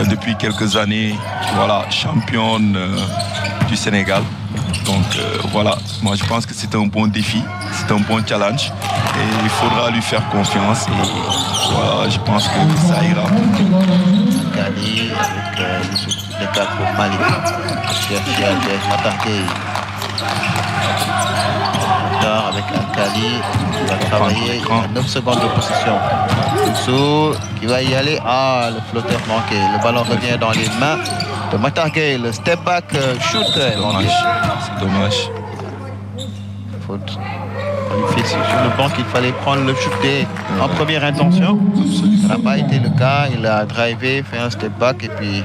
depuis quelques années, voilà, championne du Sénégal. Donc voilà, moi je pense que c'est un bon défi, c'est un bon challenge et il faudra lui faire confiance et voilà, je pense que ça ira.
Gali avec le cas pour Malik. Chercher avec Matar Gueye. Matar avec Al-Khali qui va travailler. Il a 9 secondes de possession. Youssou qui va y aller. Ah, le flotteur manqué. Le ballon revient dans les mains de Matar Gueye. Le step back shoot.
C'est dommage.
Faute. On lui fait sur le banc qu'il fallait prendre le shoot en première intention. Ça n'a pas été le cas. Il a drivé, fait un step back et puis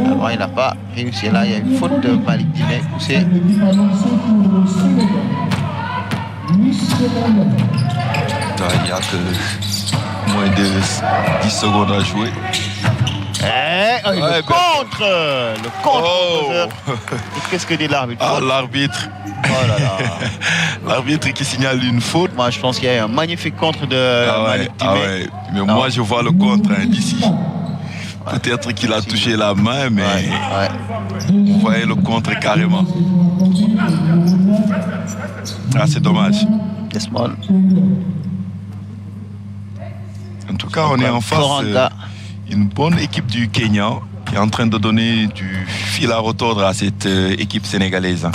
avant, il n'a pas réussi. Là, il y a une faute de Malik Dine poussé.
Il n'y a que moins de 10 secondes à jouer.
Le contre.
Oh.
Et qu'est-ce que dit l'arbitre?
Ah, l'arbitre.
Oh là là.
L'arbitre qui signale une faute.
Moi, je pense qu'il y a eu un magnifique contre de Malik Dine.
Mais non. Moi, je vois le contre d'ici. Peut-être qu'il a touché la main, mais on voyait le contre carrément. Ah, c'est dommage.
Desmond.
En tout cas, on est en face d'une bonne équipe du Kenya qui est en train de donner du fil à retordre à cette équipe sénégalaise.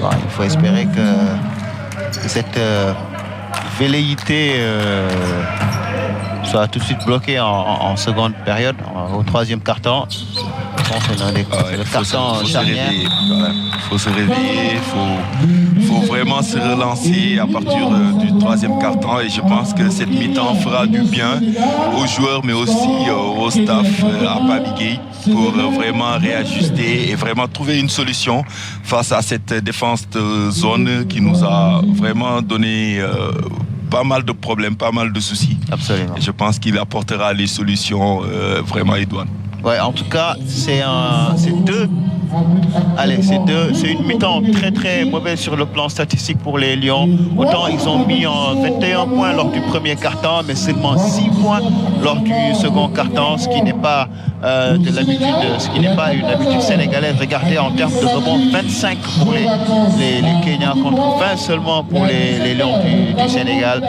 Bon, il faut espérer que cette velléité soit tout de suite bloquée en seconde période, au troisième quart-temps. C'est le carton charnière.
Il faut se réveiller, il faut vraiment se relancer à partir du troisième quart-temps et je pense que cette mi-temps fera du bien aux joueurs mais aussi au staff à Pabi Gueye pour vraiment réajuster et vraiment trouver une solution face à cette défense de zone qui nous a vraiment donné pas mal de problèmes, pas mal de soucis.
Absolument.
Et je pense qu'il apportera les solutions vraiment idoines.
Ouais, en tout cas, c'est Allez, c'est une mi-temps très très mauvaise sur le plan statistique pour les Lions. Autant ils ont mis en 21 points lors du premier quart-temps, mais seulement 6 points lors du second quart-temps, ce qui n'est pas une habitude sénégalaise. Regardez en termes de rebond, 25 pour les Kenyans contre 20 seulement pour les Lions du Sénégal.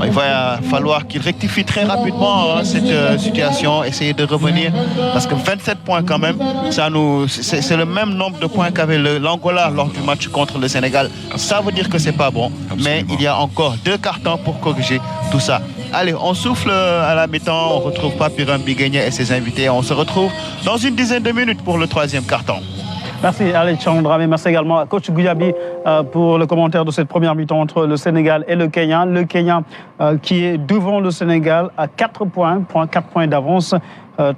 Il va falloir qu'ils rectifient très rapidement cette situation, essayer de revenir, parce que 27 points quand même, c'est le même nombre de points qu'avait l'Angola lors du match contre le Sénégal. Ça veut dire que c'est pas bon. Absolument. Mais il y a encore 2 cartons pour corriger tout ça. Allez, on souffle à la mi-temps, on retrouve Papiram Biguenya et ses invités. On se retrouve dans une dizaine de minutes pour le 3e carton.
Merci Alexandre Dramé, merci également à coach Goudiaby pour le commentaire de cette première mi-temps entre le Sénégal et le Kenya. Le Kenya qui est devant le Sénégal à 4 points, 4 points d'avance.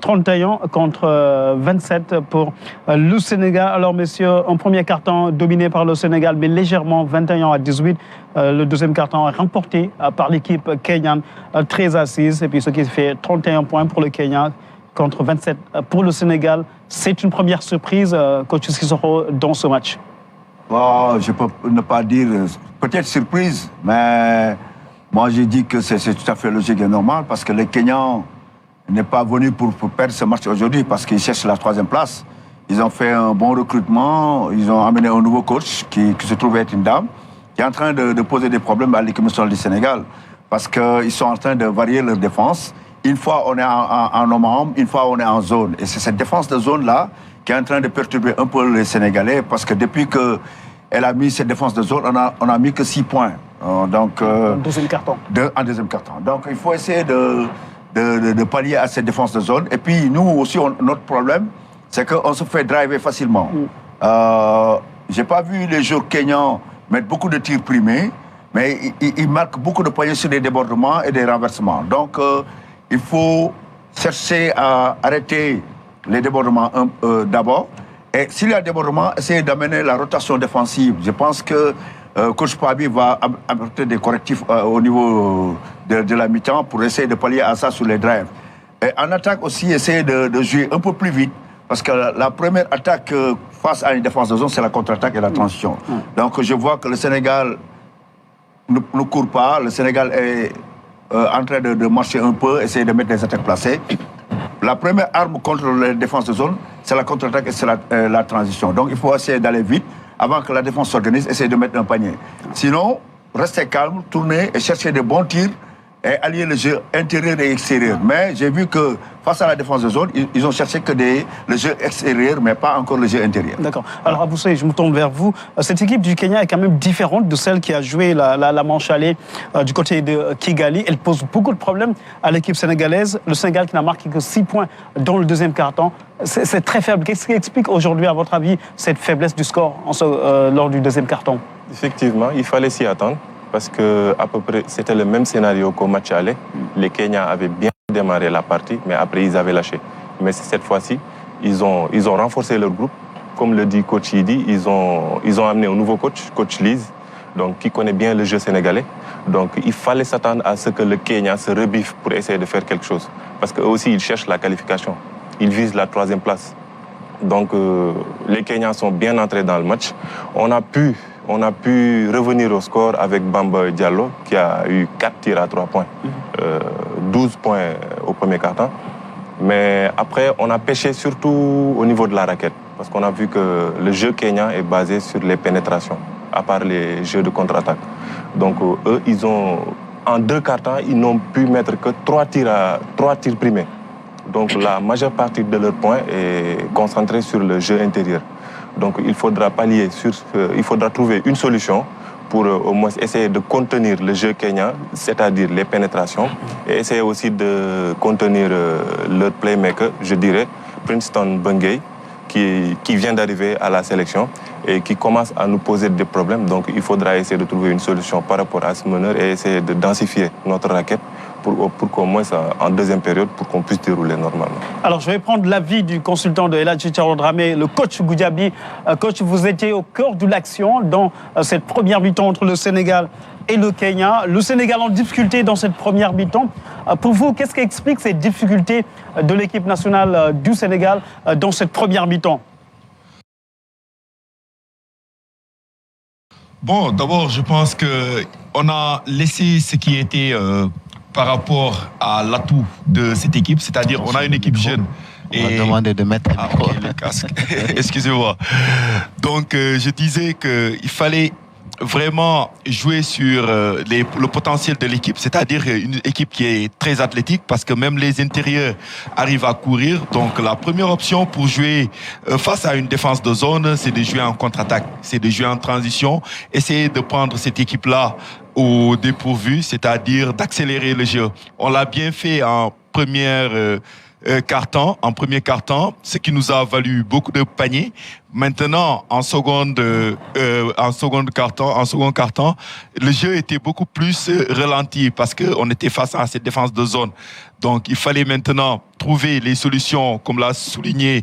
31 contre 27 pour le Sénégal. Alors messieurs, un premier carton dominé par le Sénégal, mais légèrement 21-18. Le deuxième carton remporté par l'équipe kenyane 13-6. Et puis ce qui fait 31 points pour le Kenya contre 27 pour le Sénégal. C'est une première surprise, coach Sissoko, dans ce match.
Bon, je peux ne pas dire peut-être surprise, mais moi j'ai dit que c'est tout à fait logique et normal parce que les Kenyans n'est pas venu pour perdre ce match aujourd'hui parce qu'ils cherchent la 3e place. Ils ont fait un bon recrutement, ils ont amené un nouveau coach qui se trouve être une dame, qui est en train de poser des problèmes à l'équipe nationale du Sénégal parce qu'ils sont en train de varier leur défense. Une fois on est en homme-à-homme, une fois on est en zone. Et c'est cette défense de zone-là qui est en train de perturber un peu les Sénégalais parce que depuis qu'elle a mis cette défense de zone, on a mis que 6 points. Donc,
deuxième carton.
En deuxième carton. Donc il faut essayer de pallier à cette défense de zone. Et puis, nous aussi, notre problème, c'est qu'on se fait driver facilement. Je n'ai pas vu les joueurs kenyans mettre beaucoup de tirs primés, mais ils marquent beaucoup de paniers sur des débordements et des renversements. Donc, il faut chercher à arrêter les débordements d'abord. Et s'il y a débordement, essayer d'amener la rotation défensive. Je pense que coach Pabi va apporter des correctifs au niveau de la mi-temps pour essayer de pallier à ça sur les drives. Et en attaque aussi, essayer de jouer un peu plus vite, parce que la première attaque face à une défense de zone, c'est la contre-attaque et la transition. Donc je vois que le Sénégal ne court pas, le Sénégal est en train de marcher un peu, essayer de mettre des attaques placées. La première arme contre les défenses de zone, c'est la contre-attaque et c'est la transition. Donc il faut essayer d'aller vite avant que la défense s'organise, essayer de mettre un panier. Sinon, restez calme, tournez et cherchez de bons tirs et allier le jeu intérieur et extérieur. Mais j'ai vu que face à la défense de zone, ils ont cherché que le jeu extérieur, mais pas encore le jeu intérieur.
D'accord. Alors Aboussé, je me tourne vers vous. Cette équipe du Kenya est quand même différente de celle qui a joué la manche allée du côté de Kigali. Elle pose beaucoup de problèmes à l'équipe sénégalaise. Le Sénégal qui n'a marqué que 6 points dans le deuxième quart-temps. C'est très faible. Qu'est-ce qui explique aujourd'hui, à votre avis, cette faiblesse du score lors du deuxième quart-temps?
Effectivement, il fallait s'y attendre parce que à peu près c'était le même scénario qu'au match aller. Les Kenyans avaient bien démarré la partie, mais après ils avaient lâché. Mais cette fois-ci, ils ont renforcé leur groupe. Comme le dit coach Idi, ils ont amené un nouveau coach Lise, donc qui connaît bien le jeu sénégalais. Donc il fallait s'attendre à ce que le Kenya se rebiffe pour essayer de faire quelque chose. Parce qu'eux aussi, ils cherchent la qualification. Ils visent la 3e place. Donc les Kenyans sont bien entrés dans le match. On a pu revenir au score avec Bamba Diallo qui a eu 4 tirs à 3 points, 12 points au premier quart-temps. Mais après, on a pêché surtout au niveau de la raquette parce qu'on a vu que le jeu kenyan est basé sur les pénétrations, à part les jeux de contre-attaque. Donc eux, en 2 quart-temps, ils n'ont pu mettre que 3 tirs primés. Donc la majeure partie de leur point est concentrée sur le jeu intérieur. Donc il faudra pallier il faudra trouver une solution pour au moins essayer de contenir le jeu kenyan, c'est-à-dire les pénétrations, et essayer aussi de contenir leur playmaker, je dirais, Princeton Bungay, qui vient d'arriver à la sélection et qui commence à nous poser des problèmes. Donc il faudra essayer de trouver une solution par rapport à ce meneur et essayer de densifier notre raquette pour qu'au moins en deuxième période, pour qu'on puisse dérouler normalement.
Alors je vais prendre l'avis du consultant de El Hadji Thiaro Dramé, le coach Goudiaby. Coach, vous étiez au cœur de l'action dans cette première mi-temps entre le Sénégal et le Kenya. Le Sénégal en difficulté dans cette première mi-temps. Pour vous, qu'est-ce qui explique ces difficultés de l'équipe nationale du Sénégal dans cette première mi-temps?
Bon, d'abord, je pense qu'on a laissé ce qui était par rapport à l'atout de cette équipe, c'est-à-dire on a une équipe jeune.
On va demander de mettre
ok, le casque. Excusez-moi. Donc, je disais qu'il fallait vraiment jouer sur le potentiel de l'équipe, c'est-à-dire une équipe qui est très athlétique parce que même les intérieurs arrivent à courir. Donc, la première option pour jouer face à une défense de zone, c'est de jouer en contre-attaque, c'est de jouer en transition, essayer de prendre cette équipe-là au dépourvu, c'est-à-dire d'accélérer le jeu. On l'a bien fait en premier carton, ce qui nous a valu beaucoup de paniers. Maintenant, en second carton, le jeu était beaucoup plus ralenti parce qu'on était face à cette défense de zone. Donc, il fallait maintenant trouver les solutions, comme l'a souligné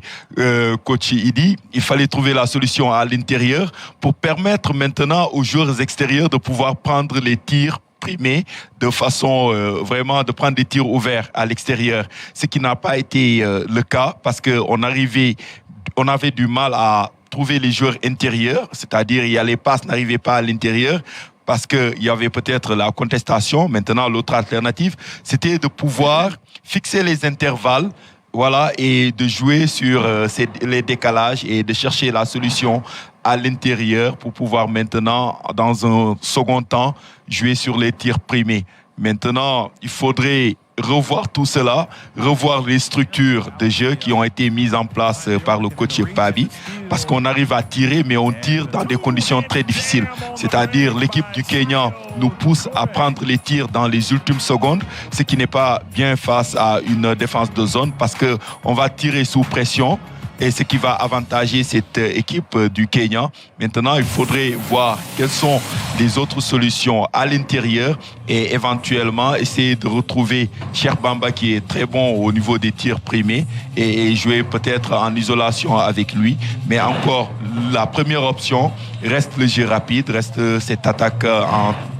coach Idi. Il fallait trouver la solution à l'intérieur pour permettre maintenant aux joueurs extérieurs de pouvoir prendre les tirs primés de façon vraiment de prendre des tirs ouverts à l'extérieur, ce qui n'a pas été le cas parce qu'on avait du mal à trouver les joueurs intérieurs, c'est-à-dire les passes n'arrivaient pas à l'intérieur parce qu'il y avait peut-être la contestation. Maintenant, l'autre alternative, c'était de pouvoir fixer les intervalles, voilà, et de jouer sur les décalages et de chercher la solution à l'intérieur pour pouvoir maintenant, dans un second temps, jouer sur les tirs primés. Maintenant, il faudrait revoir tout cela, revoir les structures de jeu qui ont été mises en place par le coach Pabi, parce qu'on arrive à tirer, mais on tire dans des conditions très difficiles. C'est-à-dire, l'équipe du Kenya nous pousse à prendre les tirs dans les ultimes secondes, ce qui n'est pas bien face à une défense de zone, parce qu'on va tirer sous pression, et ce qui va avantager cette équipe du Kenya. Maintenant, il faudrait voir quelles sont les autres solutions à l'intérieur et éventuellement essayer de retrouver Cheikh Bamba qui est très bon au niveau des tirs primés et jouer peut-être en isolation avec lui. Mais encore, la première option reste le jeu rapide, reste cette attaque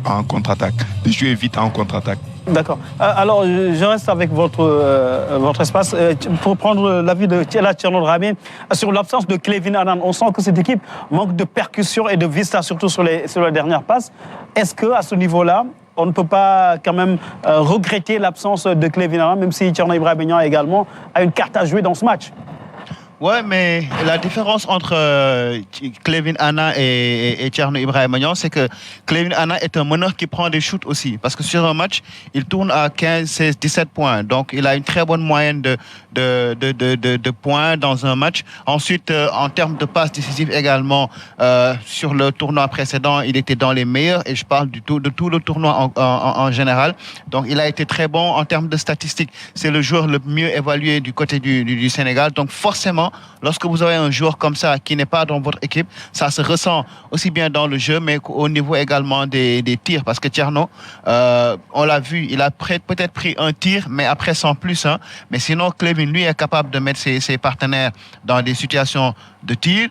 en contre-attaque, de jouer vite en contre-attaque.
D'accord. Alors, je reste avec votre espace pour prendre l'avis de Thiela Tcherno-Dramé sur l'absence de Clevin Annan. On sent que cette équipe manque de percussion et de vista, surtout sur les dernières passes. Est-ce qu'à ce niveau-là, on ne peut pas quand même regretter l'absence de Clevin Annan, même si Thierno Ibrahimignan également a une carte à jouer dans ce match?
Ouais, mais la différence entre Clevin Annan et Thierno Ibrahimignan, c'est que Clevin Annan est un meneur qui prend des shoots aussi. Parce que sur un match, il tourne à 15, 16, 17 points. Donc, il a une très bonne moyenne de points dans un match. Ensuite, en termes de passes décisives également, sur le tournoi précédent, il était dans les meilleurs. Et je parle de tout le tournoi en général. Donc, il a été très bon en termes de statistiques. C'est le joueur le mieux évalué du côté du Sénégal. Donc, forcément, lorsque vous avez un joueur comme ça qui n'est pas dans votre équipe, ça se ressent aussi bien dans le jeu, mais au niveau également des tirs. Parce que Thierno, on l'a vu, il a peut-être pris un tir, mais après sans plus. Hein. Mais sinon, Clevin, lui, est capable de mettre ses partenaires dans des situations de tir.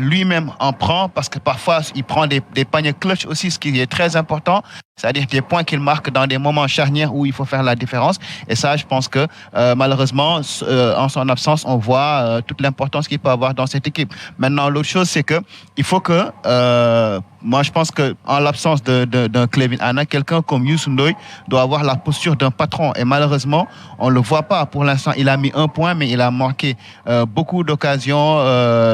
Lui-même en prend parce que parfois, il prend des paniers clutch aussi, ce qui est très important. C'est-à-dire des points qu'il marque dans des moments charnières où il faut faire la différence. Et ça, je pense que malheureusement, en son absence, on voit toute l'importance qu'il peut avoir dans cette équipe. Maintenant, l'autre chose, c'est que il faut que, moi, je pense qu'en l'absence d'un Clevin Annan, quelqu'un comme Youssou Ndoye doit avoir la posture d'un patron. Et malheureusement, on ne le voit pas. Pour l'instant, il a mis un point, mais il a manqué beaucoup d'occasions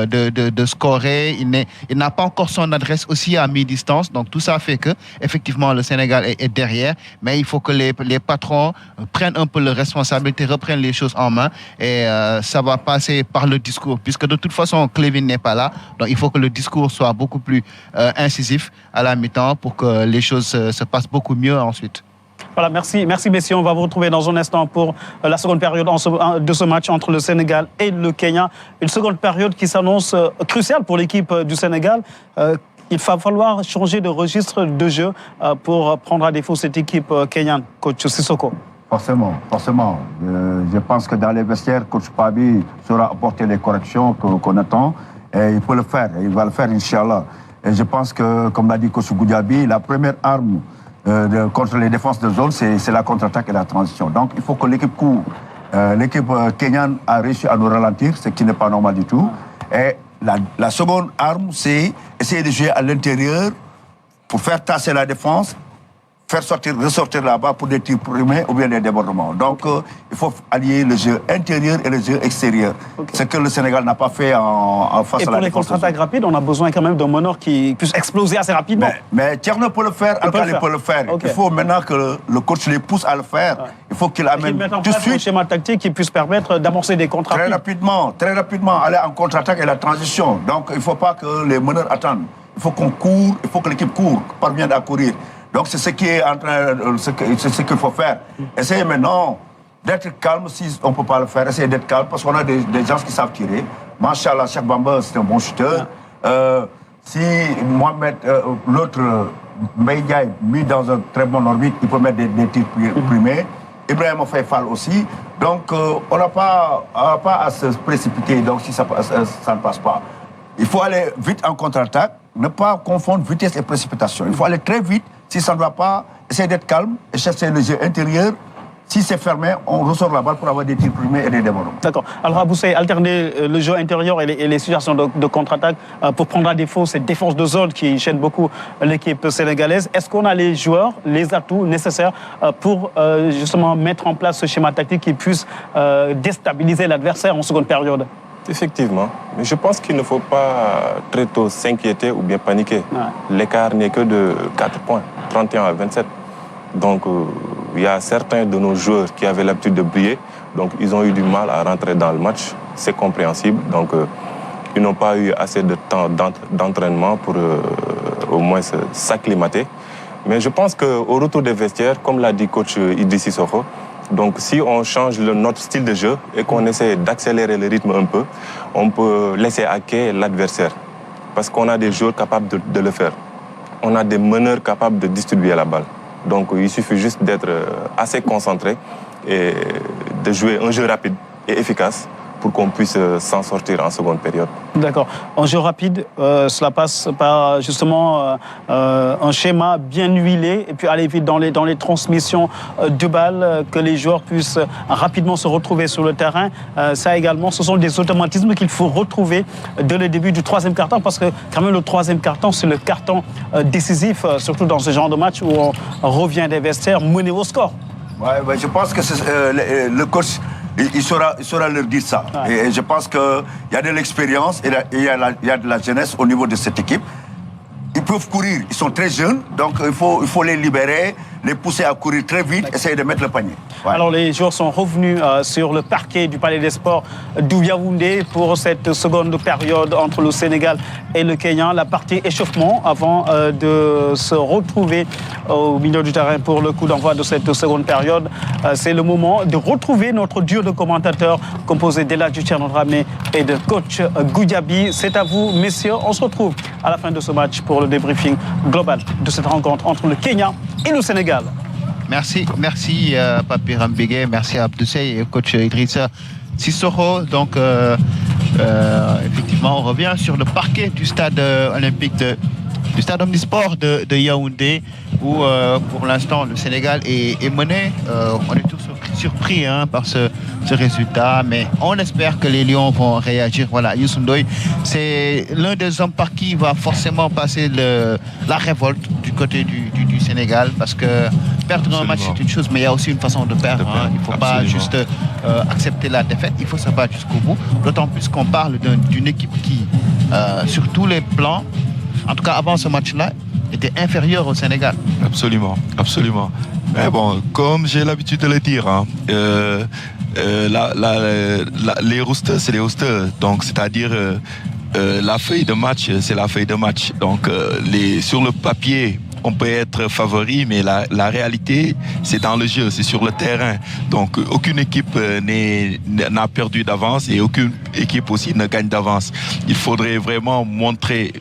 de scorer. Il n'a pas encore son adresse aussi à mi-distance. Donc, tout ça fait que, effectivement, le Sénégal est derrière. Mais il faut que les patrons prennent un peu leurs responsabilités, reprennent les choses en main. Et ça va passer par le discours. Puisque de toute façon, Clevin n'est pas là. Donc, il faut que le discours soit beaucoup plus incisif à la mi-temps pour que les choses se passent beaucoup mieux ensuite.
Voilà, merci messieurs. On va vous retrouver dans un instant pour la seconde période de ce match entre le Sénégal et le Kenya. Une seconde période qui s'annonce cruciale pour l'équipe du Sénégal. Il va falloir changer de registre de jeu pour prendre à défaut cette équipe kenyane. Coach Sissoko.
Forcément. Je pense que dans les vestiaires, coach Pabi saura apporter les corrections qu'on attend. Et il peut le faire. Il va le faire, Inch'Allah. Et je pense que, comme l'a dit coach Goudiaby, la première arme contre les défenses de zone, c'est la contre-attaque et la transition. Donc, il faut que l'équipe court. L'équipe kenyane a réussi à nous ralentir, ce qui n'est pas normal du tout. Et la seconde arme, c'est essayer de jouer à l'intérieur pour faire tasser la défense, faire ressortir là-bas pour des tirs primés ou bien des débordements. Donc, il faut allier le jeu intérieur et le jeu extérieur. Ce que le Sénégal n'a pas fait en face à la défense.
Et pour les contre-attaques rapides, on a besoin quand même d'un meneur qui puisse exploser assez rapidement.
Mais Thierno peut le faire, Alkali peut le faire.
Okay.
Il faut maintenant que le coach les pousse à le faire. Ouais. Il faut qu'il amène
en
tout de
place
suite
un schéma tactique qui puisse permettre d'amorcer des contre
très rapidement, aller en contre-attaque et la transition. Donc, il ne faut pas que les meneurs attendent. Il faut qu'on court, il faut que l'équipe court, parvienne à courir. Donc c'est ce qui est en train, c'est ce qu'il faut faire. Essayez maintenant d'être calme si on ne peut pas le faire. Essayez d'être calme parce qu'on a des gens qui savent tirer. Machallah, Cheikh Bamba, c'est un bon shooter. Si Mohamed, l'autre, Mbaye Ndiaye, mis dans un très bon orbite, il peut mettre des tirs primés. Ibrahim Faye-Fall aussi. Donc on n'a pas à se précipiter donc, si ça ne passe pas. Il faut aller vite en contre-attaque, ne pas confondre vitesse et précipitation. Il faut aller très vite. Si ça ne va pas, essayer d'être calme et chercher le jeu intérieur. Si c'est fermé, on ressort la balle pour avoir des tirs primés et des débordements.
D'accord. Alors, Aboussei, alterner le jeu intérieur et les situations de contre-attaque pour prendre à défaut cette défense de zone qui gêne beaucoup l'équipe sénégalaise. Est-ce qu'on a les joueurs, les atouts nécessaires pour justement mettre en place ce schéma tactique qui puisse déstabiliser l'adversaire en seconde période?
Effectivement, mais je pense qu'il ne faut pas très tôt s'inquiéter ou bien paniquer. Ouais. L'écart n'est que de 4 points, 31 à 27. Donc, il y a certains de nos joueurs qui avaient l'habitude de briller, donc ils ont eu du mal à rentrer dans le match, c'est compréhensible. Donc, ils n'ont pas eu assez de temps d'entraînement pour au moins s'acclimater. Mais je pense qu'au retour des vestiaires, comme l'a dit coach Idriss Sissoko, donc si on change notre style de jeu et qu'on essaie d'accélérer le rythme un peu, on peut laisser à quai l'adversaire. Parce qu'on a des joueurs capables de le faire. On a des meneurs capables de distribuer la balle. Donc il suffit juste d'être assez concentré et de jouer un jeu rapide et efficace pour qu'on puisse s'en sortir en seconde période.
D'accord. En jeu rapide, cela passe par justement un schéma bien huilé et puis aller vite dans les transmissions de balles, que les joueurs puissent rapidement se retrouver sur le terrain. Ça également, ce sont des automatismes qu'il faut retrouver dès le début du troisième quart-temps parce que quand même le troisième quart-temps, c'est le quart-temps décisif, surtout dans ce genre de match où on revient des vestiaires mené au score.
Ouais, je pense que le coach... Il saura leur dire ça. Ouais. Et je pense qu'il y a de l'expérience et il y a de la jeunesse au niveau de cette équipe. Ils peuvent courir, ils sont très jeunes, donc il faut les libérer, les pousser à courir très vite, essayer de mettre le panier.
Ouais. Alors les joueurs sont revenus sur le parquet du Palais des Sports d'Yaoundé pour cette seconde période entre le Sénégal et le Kenya. La partie échauffement avant de se retrouver au milieu du terrain pour le coup d'envoi de cette seconde période. C'est le moment de retrouver notre duo de commentateurs composé d'Eladji Thierno Dramé et de coach Goudiaby. C'est à vous, messieurs. On se retrouve à la fin de ce match pour le débriefing global de cette rencontre entre le Kenya et le Sénégal.
Merci Papi Rambégué, merci à Abdousei et coach Idrissa Sissoko. Donc, effectivement, on revient sur le parquet du stade olympique du stade omnisport de Yaoundé où, pour l'instant, le Sénégal est mené. On est tous surpris par ce résultat, mais on espère que les Lions vont réagir. Voilà, Youssou Ndoye, c'est l'un des hommes par qui va forcément passer la révolte du côté du Sénégal, parce que perdre un match c'est une chose, mais il y a aussi une façon de perdre. Il ne faut pas juste accepter la défaite, il faut se battre jusqu'au bout. D'autant plus qu'on parle d'une équipe qui, sur tous les plans, en tout cas avant ce match-là, était inférieure au Sénégal.
Absolument. Mais bon, comme j'ai l'habitude de le dire, les roosters, c'est les roosters. Donc, c'est-à-dire, la feuille de match, c'est la feuille de match. Donc, sur le papier, on peut être favori, mais la réalité, c'est dans le jeu, c'est sur le terrain. Donc, aucune équipe n'a perdu d'avance et aucune équipe aussi ne gagne d'avance. Il faudrait vraiment montrer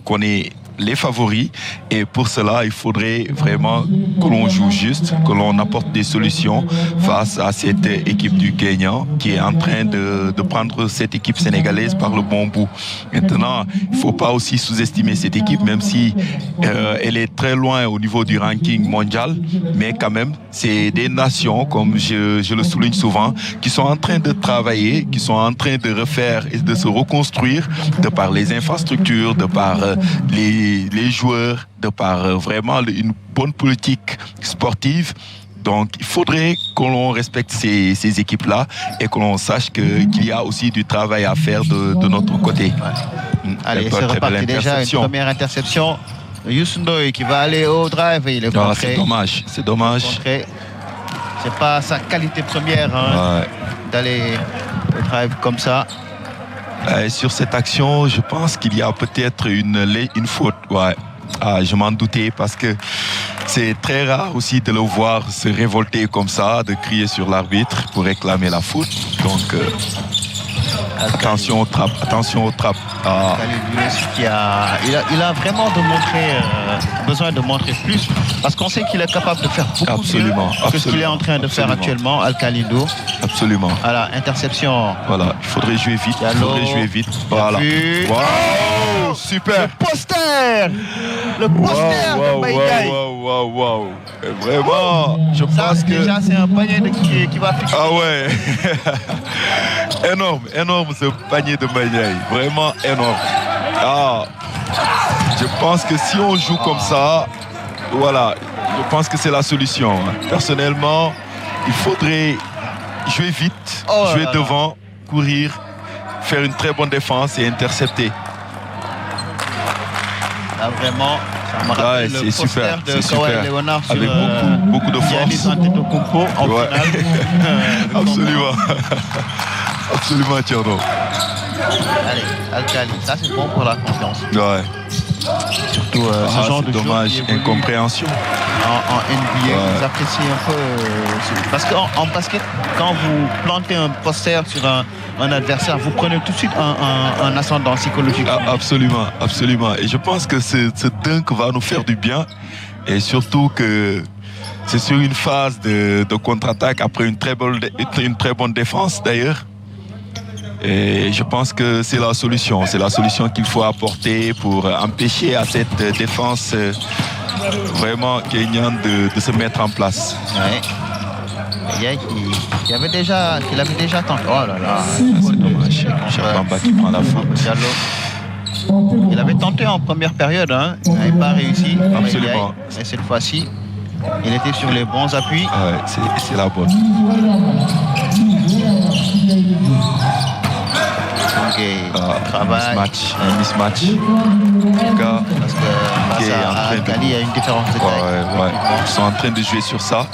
qu'on est les favoris, et pour cela il faudrait vraiment que l'on joue juste, que l'on apporte des solutions face à cette équipe du Kenya qui est en train de prendre cette équipe sénégalaise par le bon bout. Maintenant, il ne faut pas aussi sous-estimer cette équipe, même si elle est très loin au niveau du ranking mondial, mais quand même c'est des nations, comme je le souligne souvent, qui sont en train de travailler, qui sont en train de refaire et de se reconstruire de par les infrastructures, de par les les joueurs de par vraiment une bonne politique sportive. Donc, il faudrait que l'on respecte ces équipes-là et que l'on sache qu'il y a aussi du travail à faire de notre côté.
Allez, c'est reparti déjà, une première interception. Youssou Ndoye qui va aller au drive et il est contré.
C'est dommage, c'est dommage.
C'est pas sa qualité première d'aller au drive comme ça.
Sur cette action, je pense qu'il y a peut-être une faute. Ouais. Je m'en doutais parce que c'est très rare aussi de le voir se révolter comme ça, de crier sur l'arbitre pour réclamer la faute. Donc, attention aux trappes, attention aux trappes.
Il a vraiment besoin de montrer plus parce qu'on sait qu'il est capable de faire beaucoup mieux que ce qu'il est en train de faire actuellement, Al-Khalidou.
Absolument.
Voilà, interception.
Voilà, il faudrait jouer vite. Voilà. Wow, super.
Le poster de Mbaye.
Wow. Vraiment, je pense que...
Déjà, c'est un panier qui va fixer.
Ah ouais. énorme ce panier de Mbaye. Vraiment énorme. Je pense que si on joue comme ça, voilà, je pense que c'est la solution. Personnellement, il faudrait jouer vite, jouer devant, courir, faire une très bonne défense et intercepter.
Là, vraiment, ça me rappelle le poster de Kawhi Leonard sur
avec beaucoup de force.
Giannis Antetokounmpo en finale.
Absolument, Thierno.
Allez, Al-Khali, ça c'est bon pour la confiance.
Ouais.
Surtout ce genre de
dommage, incompréhension.
En NBA, vous appréciez un peu. Parce qu'en basket, quand vous plantez un poster sur un adversaire, vous prenez tout de suite un ascendant psychologique.
Absolument. Et je pense que ce dunk va nous faire du bien. Et surtout que c'est sur une phase de contre-attaque après une très bonne défense d'ailleurs. Et je pense que c'est la solution. C'est la solution qu'il faut apporter pour empêcher à cette défense vraiment kenyane de se mettre en place.
Ouais. Il avait déjà tenté. Oh là là.
C'est dommage. Cheikh Bamba qui prend la faute.
Il avait tenté en première période. Il n'avait pas réussi.
Absolument.
Et cette fois-ci, il était sur les bons appuis.
Ouais, c'est la bonne.
Travail.
Un mismatch.
Parce que Al-Khali, il y a une différence de taille.
Ils sont en train de jouer sur ça.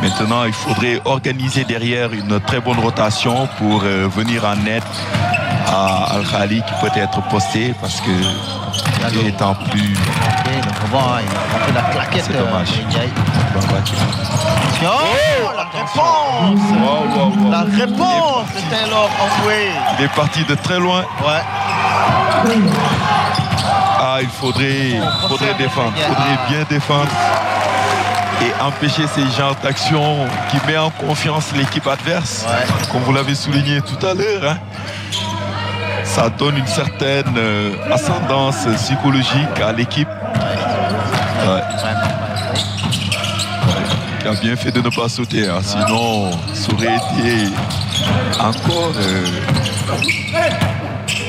Maintenant, il faudrait organiser derrière une très bonne rotation pour venir en aide à Al-Khali qui peut être posté parce que il est en plus.
Il a fait la claquette.
C'est dommage.
La réponse de Taylor Ongwe.
Il est parti de très loin.
Ouais.
Il faudrait défendre. Il faudrait bien défendre et empêcher ces genres d'actions qui met en confiance l'équipe adverse. Ouais. Comme vous l'avez souligné tout à l'heure. Ça donne une certaine ascendance psychologique à l'équipe. Il a bien fait de ne pas sauter, sinon ça aurait été encore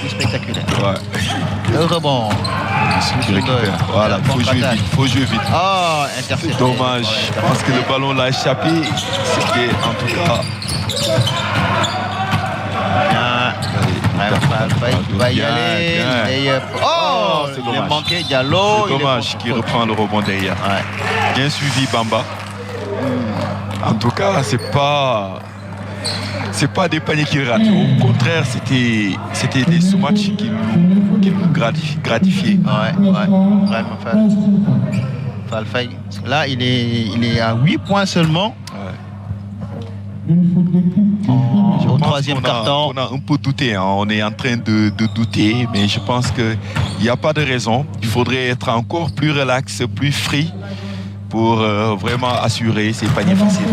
spectaculaire. Le rebond.
Qui récupère. Voilà, il faut jouer vite.
Intercepté.
C'est dommage. Je pense que le ballon l'a échappé. C'était en tout cas.
Il va y aller.
C'est
il
dommage.
a manqué Diallo.
C'est dommage qu'il reprend le rebond derrière. Ouais. Bien suivi Bamba. En tout cas, c'est pas des paniers qu'il rate. Au contraire, c'était des sous-matchs qui nous gratifiaient.
Ouais, vraiment Fall. Là, il est à 8 points seulement. Au troisième quart-temps.
On a un peu douté, on est en train de douter, mais je pense qu'il n'y a pas de raison. Il faudrait être encore plus relax, plus free pour vraiment assurer ces paniers faciles.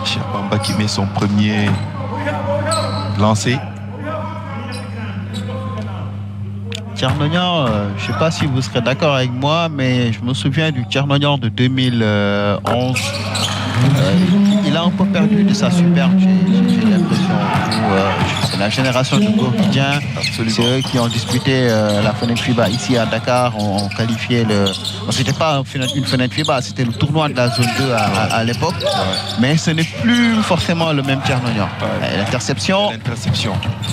Cheikh Bamba qui met son premier lancé.
Tchernoyan, je ne sais pas si vous serez d'accord avec moi, mais je me souviens du Tchernoyan de 2011. il a un peu perdu de sa superbe, j'ai l'impression. C'est la génération de Gourdien. C'est eux qui ont disputé la fenêtre FIBA ici à Dakar. On qualifiait c'était pas une fenêtre FIBA, c'était le tournoi de la zone 2 à l'époque. Mais ce n'est plus forcément le même Tcherno. L'interception.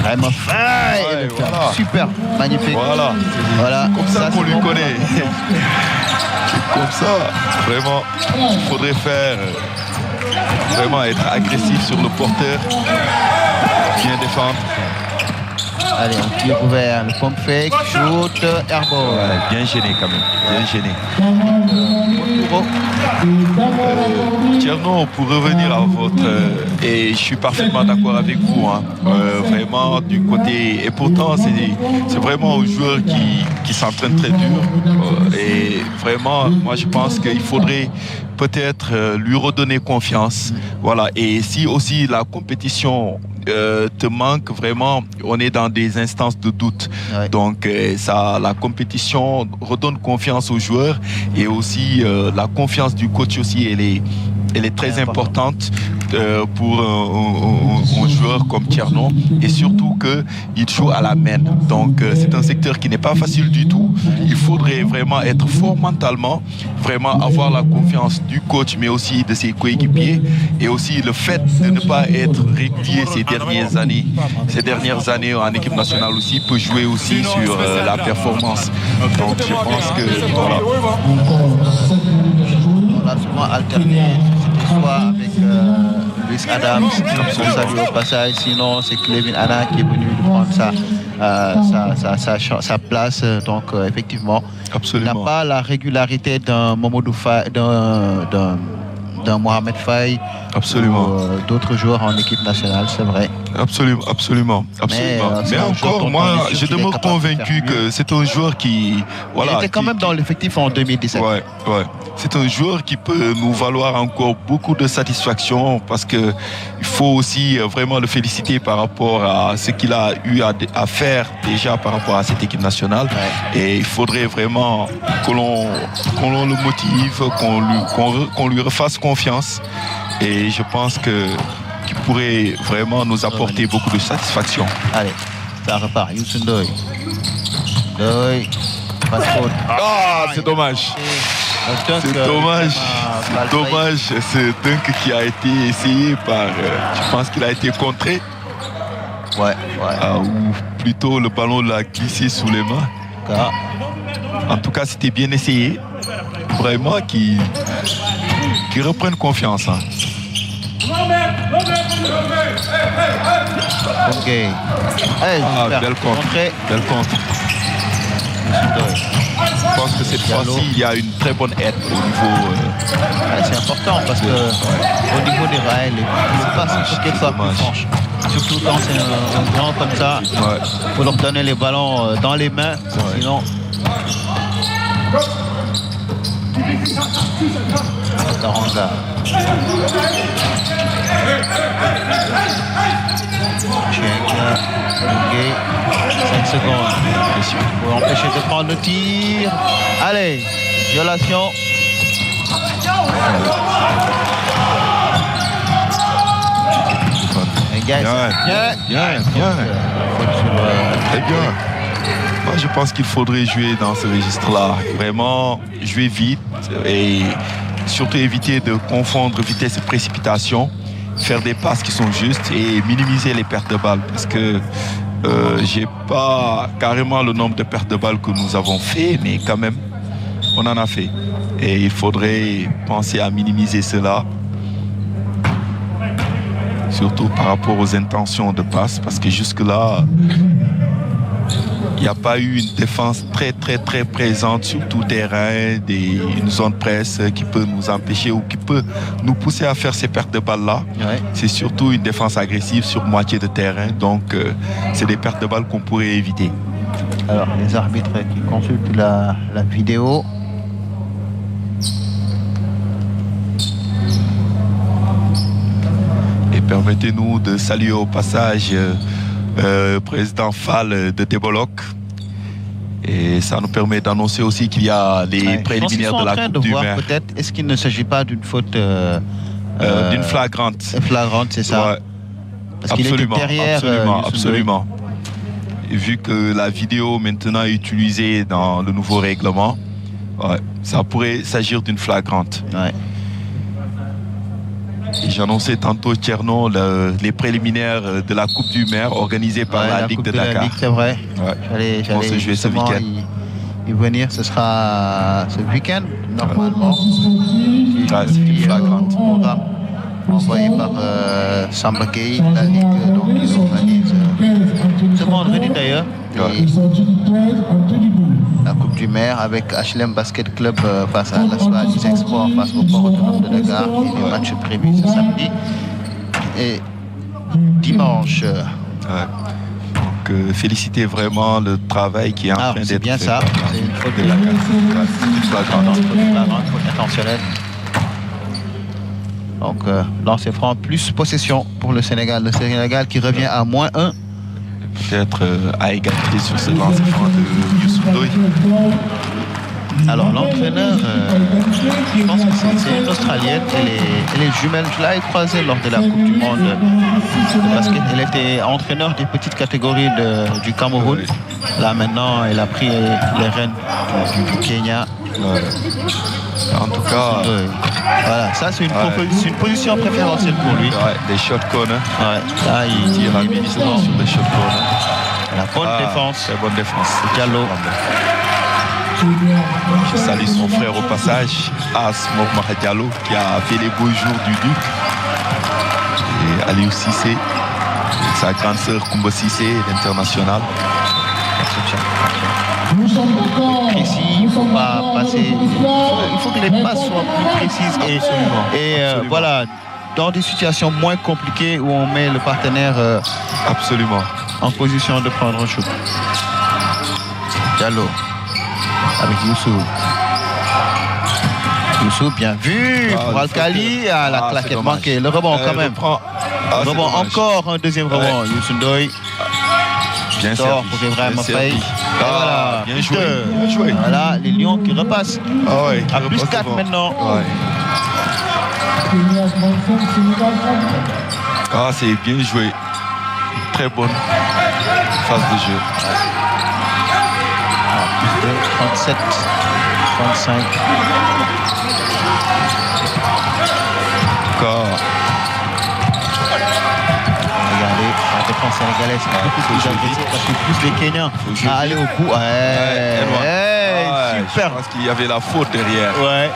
Vraiment
voilà.
super, magnifique. Voilà.
Comme ça qu'on lui connaît. C'est comme ça. Vraiment, il faudrait vraiment être agressif sur le porteur. Bien défendre.
Allez, on tire ouvert, le pump fake, shoot, airball.
Bien gêné quand même, bien gêné. Tcherno, pour revenir à votre... et je suis parfaitement d'accord avec vous, hein, vraiment du côté... Et pourtant, c'est vraiment un joueur qui s'entraîne très dur. Et vraiment, moi je pense qu'il faudrait peut-être lui redonner confiance. Voilà. Et si aussi la compétition... te manque vraiment, on est dans des instances de doute.
Ouais.
Donc la compétition redonne confiance aux joueurs et aussi la confiance du coach aussi, elle est très importante pour un joueur comme Tcherno, et surtout qu'il joue à la main. Donc c'est un secteur qui n'est pas facile du tout. Il faudrait vraiment être fort mentalement, vraiment avoir la confiance du coach, mais aussi de ses coéquipiers, et aussi le fait de ne pas être régulier ces dernières années en équipe nationale aussi peut jouer aussi sur la performance. Donc je pense que voilà.
On a souvent alterné, c'était soit avec Luis Adams, comme on salue au passage, sinon c'est Clevin Anna qui est venu prendre sa place. Donc effectivement,
Absolument.
il n'a pas la régularité d'un Mamadou Faye, d'un Mohamed Faye,
Absolument.
ou d'autres joueurs en équipe nationale, c'est vrai.
Absolument. Mais encore, moi, je demeure convaincu que c'est un joueur qui... Voilà,
il était quand même dans l'effectif en 2017.
Ouais. C'est un joueur qui peut nous valoir encore beaucoup de satisfaction, parce que il faut aussi vraiment le féliciter par rapport à ce qu'il a eu à faire déjà par rapport à cette équipe nationale. Ouais. Et il faudrait vraiment qu'on le motive, qu'on lui refasse confiance. Et je pense qu'il pourrait vraiment nous apporter beaucoup de satisfaction.
Allez, ça repart. Youssou Ndoye. Pas de faute.
C'est dommage. C'est dommage. Ce dunk qui a été essayé par... je pense qu'il a été contré.
Ouais.
Ou plutôt le ballon l'a glissé sous les mains. En tout cas, c'était bien essayé. Vraiment qu'ils reprennent confiance. Hein.
Ok. Hey,
belle contre. Je pense que cette fois-ci, il y a une très bonne aide au niveau...
c'est important parce que au niveau des rails, les passes sont quelquefois plus franches. Surtout quand c'est un grand comme ça, il faut leur donner les ballons dans les mains, sinon... Taranga. Check. 5 secondes. Pour empêcher de prendre le tir. Allez, violation.
Bien. Très bien. Moi, je pense qu'il faudrait jouer dans ce registre-là. Vraiment jouer vite et surtout éviter de confondre vitesse et précipitation. Faire des passes qui sont justes et minimiser les pertes de balles. Parce que j'ai pas carrément le nombre de pertes de balles que nous avons fait, mais quand même, on en a fait. Et il faudrait penser à minimiser cela. Surtout par rapport aux intentions de passe, parce que jusque-là, il n'y a pas eu une défense très présente sur tout terrain, une zone presse qui peut nous empêcher ou qui peut nous pousser à faire ces pertes de balles-là. Ouais. C'est surtout une défense agressive sur moitié de terrain, donc c'est des pertes de balles qu'on pourrait éviter.
Alors, les arbitres qui consultent la vidéo.
Et permettez-nous de saluer au passage président Fall de Teboloc. Et ça nous permet d'annoncer aussi qu'il y a les préliminaires de la Coupe du Maire.
Peut-être, est-ce qu'il ne s'agit pas d'une faute
D'une flagrante.
Flagrante, c'est ça.
Ouais.
Parce qu'il était derrière.
Absolument. Et vu que la vidéo maintenant est utilisée dans le nouveau règlement, ouais, ça pourrait s'agir d'une flagrante.
Ouais.
Et j'annonçais tantôt, Tcherno, les préliminaires de la Coupe du Maire organisée par la Ligue de Dakar.
La Ligue, c'est vrai.
Ouais.
J'allais
se jouer ce week-end.
Y venir, ce sera ce week-end, normalement.
C'est une flagrante.
Programme envoyé par Samba Gueye, la Ligue, donc ils organisent ce vendredi d'ailleurs.
Ouais.
La Coupe du Maire avec HLM Basket Club face à l'Aswa des Exports face au Port autonome de Dakar. Et les matchs prévus ce samedi et dimanche.
Ouais. Donc, féliciter vraiment le travail qui est en train d'être fait.
C'est bien ça. C'est une faute de
Dakar. Ouais, c'est une flagrante.
Faute intentionnelle. Donc, lancer franc plus possession pour le Sénégal. Le Sénégal qui revient à -1.
Peut-être à égalité sur ce lancer franc de Youssou Ndoye.
Alors, l'entraîneur, je pense que c'est une Australienne. Elle est jumelle. Je l'avais croisée lors de la Coupe du Monde de basket. Elle était entraîneur des petites catégories du Cameroun. Là, maintenant, elle a pris les rênes du Kenya.
En tout cas,
voilà, ça c'est une position préférentielle pour lui.
Ouais, des shot corners.
Ouais, là il
tire habilisement sur des shot corners.
La bonne défense.
Très bonne défense.
Diallo.
Je salue son frère au passage, As Mokhmara Diallo, qui a fait les beaux jours du Duc. Et Aliou Cissé, sa grande sœur Koumba Cissé, l'international.
Précis, il faut pas passer. Il faut que les passes soient plus précises et voilà, dans des situations moins compliquées où on met le partenaire
absolument
en position de prendre un shoot. Diallo avec Youssou. Youssou, bien vu pour Al-Khali. La claquette manquée. Le rebond quand même. Rebond, encore un deuxième rebond. Youssou Ndoye.
Bien
sort pour Ibrahima Faye. Voilà,
bien joué. Bien joué.
Voilà, les Lions qui repassent. À plus 4 maintenant.
C'est bien joué. Très bonne phase de jeu.
Plus de 37, 35. Regardez, la défense sénégalaise est beaucoup plus agressive parce que plus les Kenyans à aller au bout. Super.
Je pense qu'il y avait la faute derrière.
Ouais.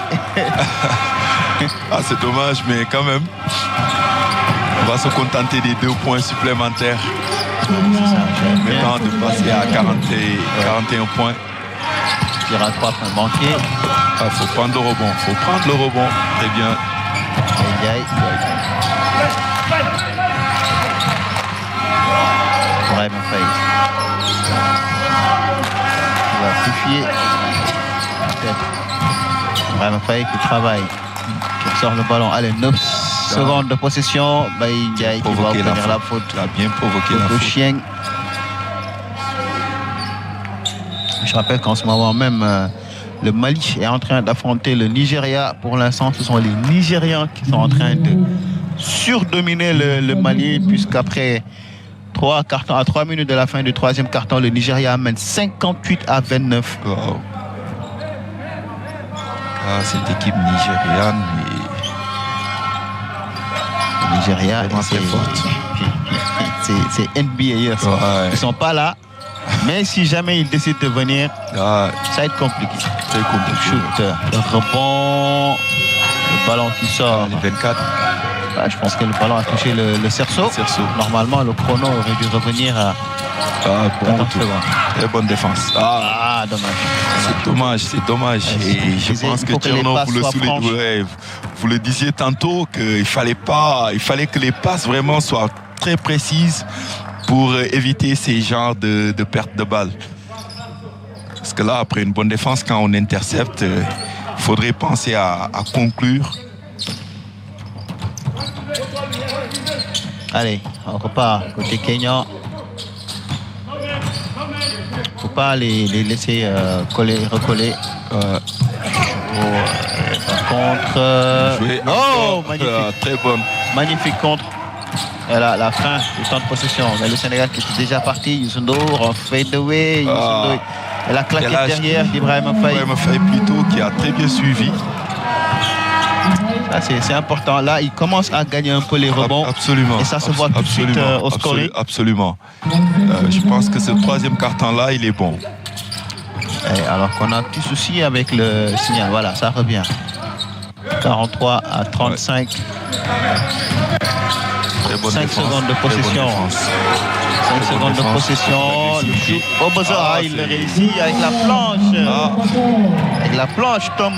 C'est dommage, mais quand même, on va se contenter des 2 points supplémentaires. Maintenant de passer à 41 points.
Tir à 3 points manqués.
Il faut prendre le rebond. Très bien.
Ibrahima Faye. Il va amplifier. Peut-être. Ibrahima Faye qui travaille. Qui sort le ballon. Allez, 9 secondes de possession. Ndiaye qui va obtenir la faute.
Il a bien provoqué la faute.
Chien. Je rappelle qu'en ce moment même, le Mali est en train d'affronter le Nigeria. Pour l'instant, ce sont les Nigérians qui sont en train de surdominer le Mali, puisqu'après 3 cartons, à 3 minutes de la fin du 3e carton, le Nigeria mène 58-29.
Wow. Cette équipe nigériane
le Nigeria,
c'est forte.
C'est NBA. Ils ne sont pas là. Mais si jamais ils décident de venir, ça va être compliqué.
Très compliqué.
Shoot, le rebond, le ballon qui sort.
Les 24.
Je pense que le ballon a touché le cerceau. Normalement, le chrono aurait dû revenir à
pour un retour. Très bonne défense.
Dommage.
C'est dommage. Et je pense que Tcherno, vous le disiez tantôt qu'il fallait que les passes vraiment soient très précises pour éviter ces genres de pertes de balles. Parce que là, après une bonne défense, quand on intercepte, il faudrait penser à conclure.
Allez, on repart côté Kenya. Faut pas les laisser recoller. contre.
Joué
Oh,
encore.
magnifique.
Très bonne.
Magnifique contre. Et la fin du temps de possession. Mais le Sénégal qui était déjà parti, Youssou-Ndour en fade away. Et la claquette derrière d'Ibrahima Faye.
Ibrahima Faye plutôt qui a très bien suivi.
C'est important. Là, il commence à gagner un peu les rebonds.
Absolument.
Et ça se voit tout de suite au scoring.
Absolument. Je pense que ce troisième carton-là, il est bon.
Et alors qu'on a un petit souci avec le signal. Voilà, ça revient. 43 à 35.
Très bonne
5
défense,
secondes de
très bonne
possession.
défense.
5 secondes de possession. Le shoot au buzzer. Il le réussit avec la planche. Avec la planche, Tom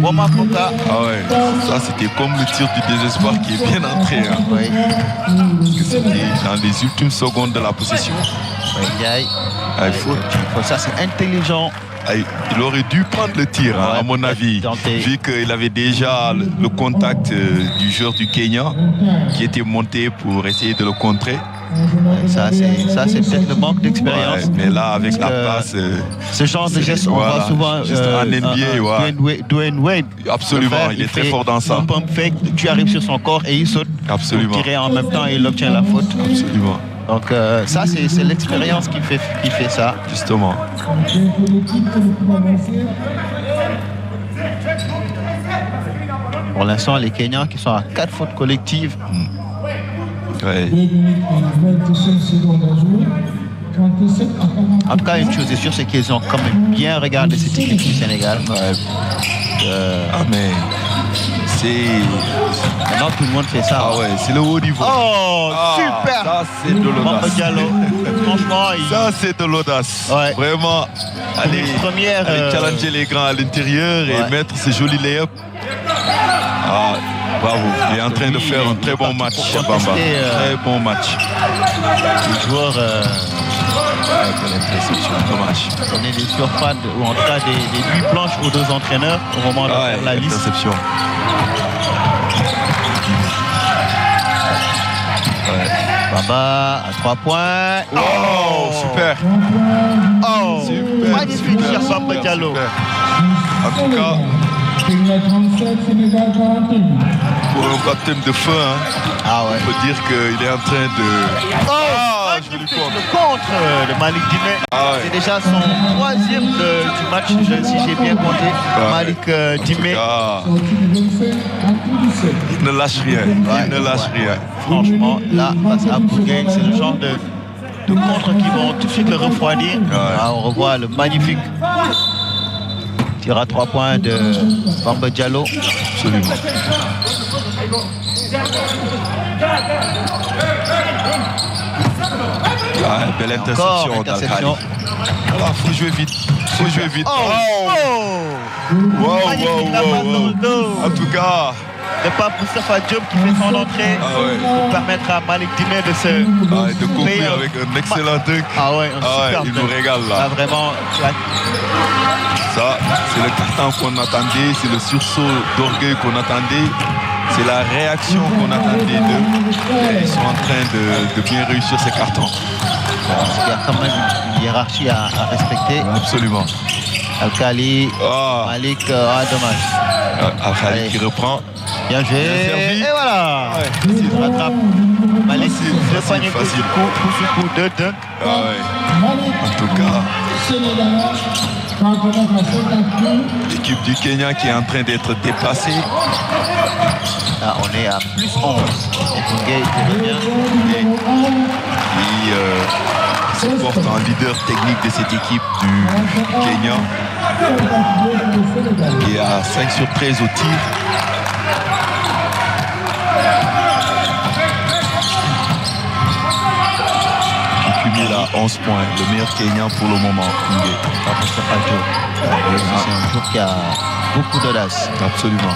Womapoka.
Ah ouais, ça c'était comme le tir du désespoir qui est bien entré. Hein.
Oui.
Parce que c'était dans les ultimes secondes de la possession.
Oui,
Il faut
ça, c'est intelligent.
Il aurait dû prendre le tir, hein, à mon avis, vu qu'il avait déjà le contact du joueur du Kenya qui était monté pour essayer de le contrer.
Ça, c'est peut-être le manque d'expérience.
Ouais, mais là, avec la passe...
ce genre de geste, on voit souvent
en NBA.
Dwayne Wade.
Absolument, il est très fort dans ça.
Un pump fake, tu arrives sur son corps et il saute.
Absolument.
Pour tirer en même temps et il obtient la faute.
Absolument.
Donc ça, c'est l'expérience qui fait ça.
Justement.
Pour l'instant, les Kenyans qui sont à 4 fautes collectives.
Ouais.
En tout cas, une chose est sûre, c'est qu'ils ont quand même bien regardé cette équipe du Sénégal.
Ah mais c'est...
Maintenant, tout le monde fait ça.
Ah ouais, c'est le haut niveau.
Oh, super.
Ça, c'est de l'audace.
Franchement,
ça, c'est de l'audace.
Ouais.
Vraiment, aller challenger les grands à l'intérieur et mettre ces jolis lay-ups. Ah, bravo. Il est en train de faire un très bon match, Bamba. Très bon match.
Les joueurs
dommage.
donner des surfaces ou en tout cas des nuits blanches aux deux entraîneurs au moment de faire la liste.
Interception.
Bamba à 3 points.
Oh, super.
Oh,
super,
magnifique,
super,
cher Bamba
super,
Diallo.
super. En tout cas, pour un baptême de feu, hein, on peut dire qu'il est en train de...
je le contre de Malik Dimé. C'est déjà son troisième du match, si j'ai bien compté. Malik Dimé.
Il ne lâche rien. Il ne lâche rien.
Franchement, là, face à Bourgueil, c'est le genre de contre qui vont tout de suite le refroidir. On revoit le magnifique tir à 3 points de Bamba Diallo.
Absolument. Belle interception d'Al-Khali. Voilà, faut jouer vite. Faut jouer vite. Wow. En tout cas,
de pas Moustapha Diop qui fait son entrée pour permettre à Malik Dimé de
conclure avec un excellent dunk. Il nous régale là.
Vraiment.
Ça, c'est le carton qu'on attendait, c'est le sursaut d'orgueil qu'on attendait, c'est la réaction qu'on attendait d'eux. Ils sont en train de bien réussir ces cartons.
Il y a quand même une hiérarchie à respecter.
Absolument.
Al-Khali, Malik, dommage.
Al-Khali qui reprend.
Bien joué. Et voilà. Il rattrape. Malik, le panier coup sur coup, 2 dunks.
En tout cas, l'équipe du Kenya qui est en train d'être dépassée.
Là, on est à plus 11. Et Bourgueil qui revient.
Qui se porte en leader technique de cette équipe du Kenya. Qui est à 5 sur 13 au tir. Cumule à 11 points, le meilleur Kenyan pour le moment.
C'est un joueur qui a beaucoup d'audace.
Absolument.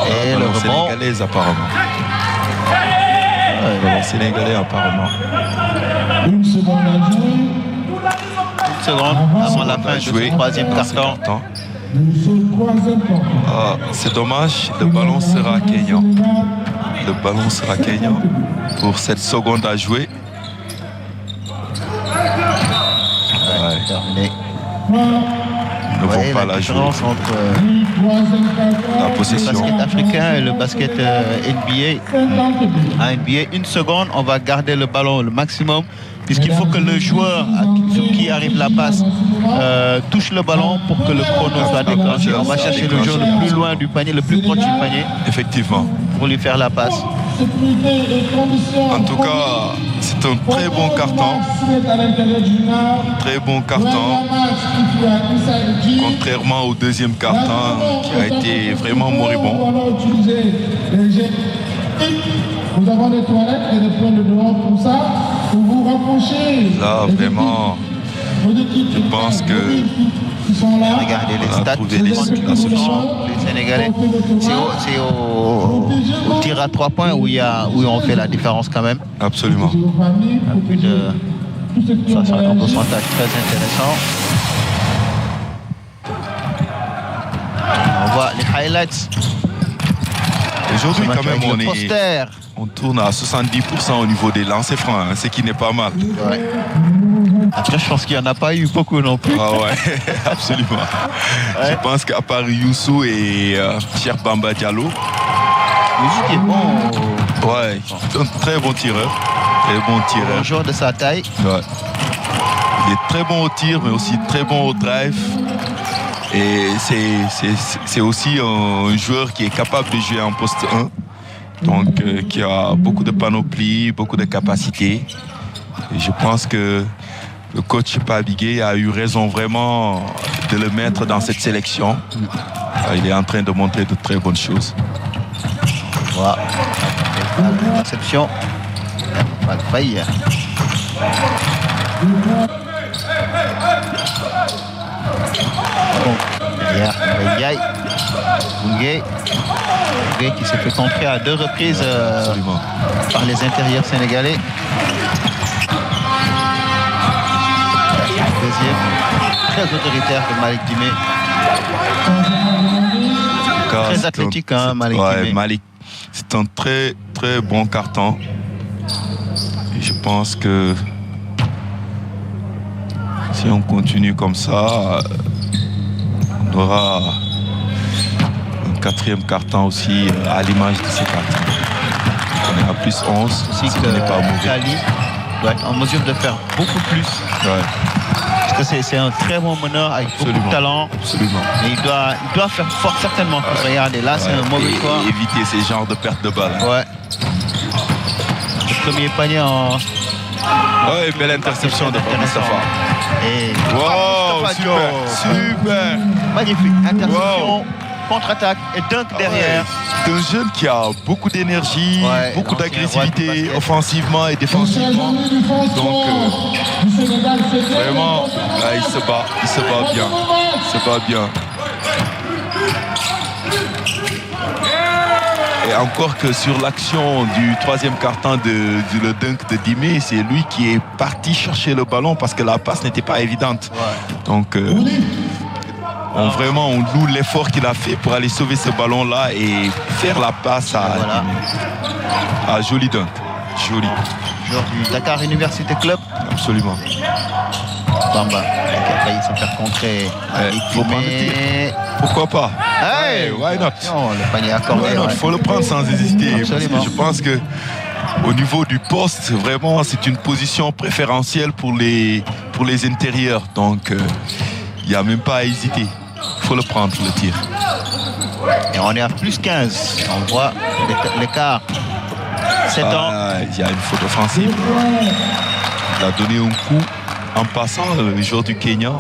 Et le rebond.
Sénégalais apparemment. Le Sénégalais apparemment.
Une seconde à jouer.
Une seconde avant la fin du troisième carton.
C'est dommage, le ballon sera Kenyan. Le ballon sera Kenyan pour cette seconde à jouer.
Terminé.
ne vont
Ouais,
pas
la
la jouer.
différence entre
La
le
possession.
basket africain et le basket NBA. En NBA, une seconde, on va garder le ballon le maximum, puisqu'il faut que le joueur sur qui arrive la passe touche le ballon pour que le chrono soit déclenché. On va chercher le joueur le plus loin du panier, le plus proche du panier,
Effectivement.
pour lui faire la passe.
En tout cas, c'est un très bon carton. Très bon carton. Contrairement au deuxième carton qui a été vraiment moribond.
Nous avons des toilettes et des points de dehors pour ça, pour vous rapprocher.
Là, vraiment, je pense que
Regardez les
on a
stats,
trouvé la solution.
les Sénégalais. C'est au tir à 3 points où on fait la différence quand même.
Absolument.
Plus de un pourcentage très intéressant. On voit les highlights.
Aujourd'hui, quand même,
Avec le poster.
on tourne à 70% au niveau des lancers francs, hein, ce qui n'est pas mal.
Ouais. Après, je pense qu'il n'y en a pas eu beaucoup non plus.
Ah ouais, absolument.
Ouais.
Je pense qu'à part Youssou et Cheikh Bamba Diallo,
Musique est bon.
ouais, c'est un très bon tireur. Très bon
Un
tireur.
joueur de sa taille.
Ouais. Il est très bon au tir, mais aussi très bon au drive. Et c'est aussi un joueur qui est capable de jouer en poste 1. Donc, qui a beaucoup de panoplie, beaucoup de capacités. Et je pense que le coach Pabigué a eu raison vraiment de le mettre dans cette sélection. Il est en train de montrer de très bonnes choses.
Voilà. Réception. Pas de faille. Derrière, Ndiaye. Bungé qui s'est fait contrer à 2 reprises
Absolument.
par les intérieurs sénégalais. Deuxième, très autoritaire de Malik Dimé.
En tout cas,
Très
c'est
athlétique, hein, Malik
ouais,
Dimé.
Malik, c'est un très très bon carton. Et je pense que si on continue comme ça, on aura un 4e carton aussi à l'image de ces cartons. On est à plus 11,
Aussi
ce
que
qui n'est pas mauvais.
Kali doit être en mesure de faire beaucoup plus.
Ouais,
Parce que c'est un très bon meneur avec beaucoup
Absolument.
de talent.
absolument.
Et il doit faire fort certainement. Regardez, là, c'est
Ouais,
un mauvais
et
choix.
éviter ces genres de pertes de balles.
Ouais. Le premier panier en.
Ouais, belle interception de Mustafa.
Et
Wow,
Mustafa
super,
Diop.
super.
Magnifique. Interception,
Wow.
contre-attaque et dunk derrière.
C'est un jeune qui a beaucoup d'énergie,
Ouais,
beaucoup
l'ancien roi du
d'agressivité,
basket.
offensivement et défensivement. Donc, vraiment, là, il se bat bien. Il se bat bien. Et encore que sur l'action du 3e carton le dunk de Dimé, c'est lui qui est parti chercher le ballon parce que la passe n'était pas évidente.
Ouais.
Donc, on loue l'effort qu'il a fait pour aller sauver ce ballon-là et faire la passe à
Voilà.
Dimé. Ah, joli dunk. Joli.
Joueur du Dakar University Club.
Absolument.
Bamba. Qui a failli se faire contrer. Malik
faut prendre le
Dimé.
Pourquoi pas?
Hey,
why not?
attention, le panier accordé.
Ouais, non,
ouais.
il faut le prendre sans hésiter. Parce
Absolument.
que je pense que au niveau du poste, vraiment, c'est une position préférentielle pour les intérieurs. Donc, il n'y a même pas à hésiter. Il faut le prendre, le tir.
Et on est à plus 15. On voit l'écart. 7 ans.
Il y a une faute offensive. Il a donné un coup en passant le joueur du Kenya.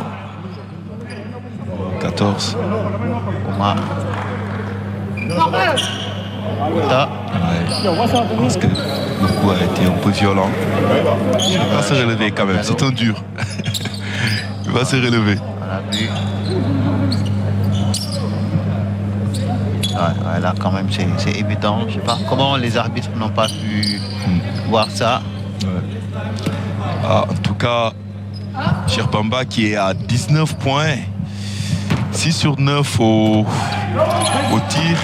14.
Omar. Ça.
Je pense que le coup a été un peu violent. Il va se relever quand même. C'est un dur. Il va se relever.
On a vu. Ouais, là, quand même, c'est évident. Je ne sais pas comment les arbitres n'ont pas pu voir ça.
Ah, en tout cas, Cheikh Bamba qui est à 19 points, 6 sur 9 au tir.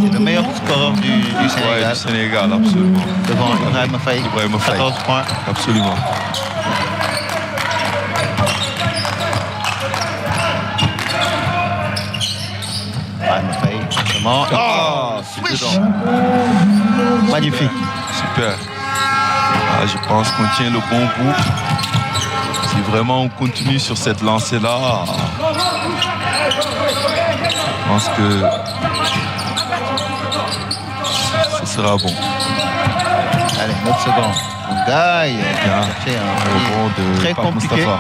C'est le meilleur scoreur du
Ouais,
Sénégal.
du Sénégal, absolument.
Devant Ibrahim Faye,
Ibrahima Faye.
14 points.
Absolument.
Exactement.
c'est
Swish.
dedans.
Magnifique.
Super. Je pense qu'on tient le bon bout. Si vraiment on continue sur cette lancée-là, je pense que ce sera bon.
Allez, 9 secondes. Ngaï,
Bien.
chercher un
Rebond
tir
de
très
Pape
compliqué.
Moustapha.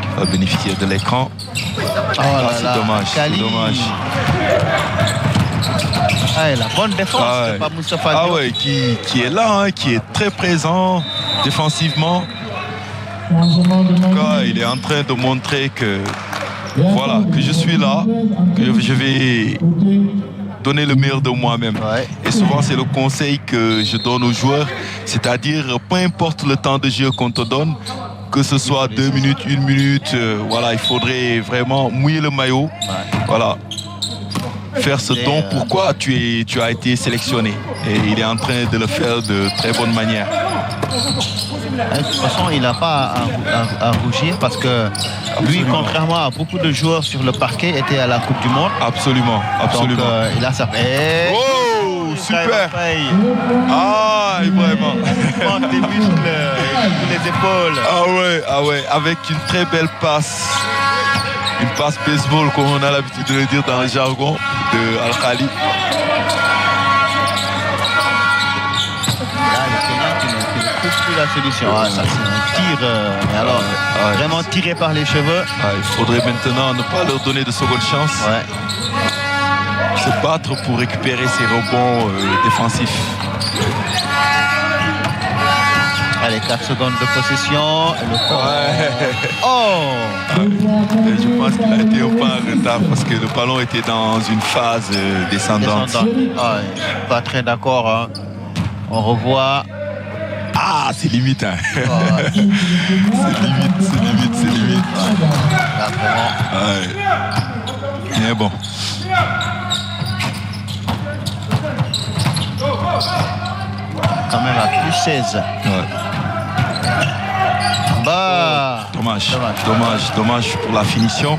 Qui va bénéficier de l'écran.
Oh là
C'est
là,
dommage, c'est
Kali.
dommage.
Et la bonne défense de Pape Moustapha Diop.
Ouais, qui est là, qui est très présent défensivement.
Changement de
En tout
nombre.
cas, il est en train de montrer que voilà, que je suis là, que je vais donner le meilleur de moi-même.
Ouais.
Et souvent, c'est le conseil que je donne aux joueurs, c'est-à-dire, peu importe le temps de jeu qu'on te donne, que ce soit 2 minutes, 1 minute, voilà, il faudrait vraiment mouiller le maillot. Voilà. Faire ce don, pourquoi tu as été sélectionné. Et il est en train de le faire de très bonne manière.
De toute façon, il n'a pas à rougir parce que lui,
Absolument.
contrairement à beaucoup de joueurs sur le parquet, était à la Coupe du Monde.
Absolument, absolument.
Donc, il a sa... Et...
Oh, super. Ah, vraiment.
Il prend des muscles sous les épaules.
Ah ouais, avec une très belle passe. Une passe baseball, comme on a l'habitude de le dire dans le jargon de Al-Khali.
Là, le Kenya qui ne trouve plus la solution. Ah, ça, c'est un tir, mais alors,
Ouais.
vraiment tiré par les cheveux.
Il faudrait maintenant ne pas leur donner de seconde chance.
Ouais.
Se battre pour récupérer ces rebonds défensifs.
Allez, 4 secondes de possession. Et le corps.
Ouais.
Oh!
Et je pense qu'il a été un peu en retard parce que le ballon était dans une phase descendante.
Descendant. Ah, ouais. Pas très d'accord. Hein. On revoit.
Ah, c'est limite. Hein.
Ouais.
C'est limite.
Là, vraiment.
Ouais. Mais bon.
Quand même à plus 16.
Ouais.
Bah.
Dommage pour la finition.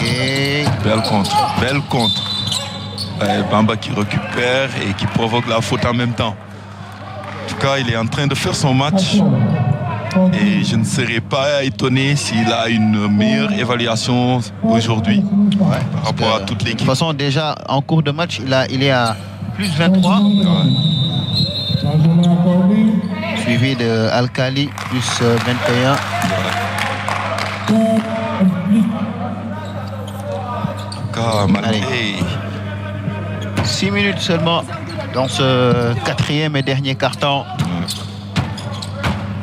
Et
Belle contre. Bamba qui récupère et qui provoque la faute en même temps. En tout cas, il est en train de faire son match. Et je ne serais pas étonné s'il a une meilleure évaluation aujourd'hui par rapport à toute
de toute
l'équipe.
façon, déjà en cours de match, il est à plus 23,
Changement accordé.
suivi de Al-Khali plus 21.
Allez.
6 minutes seulement dans ce quatrième et dernier carton.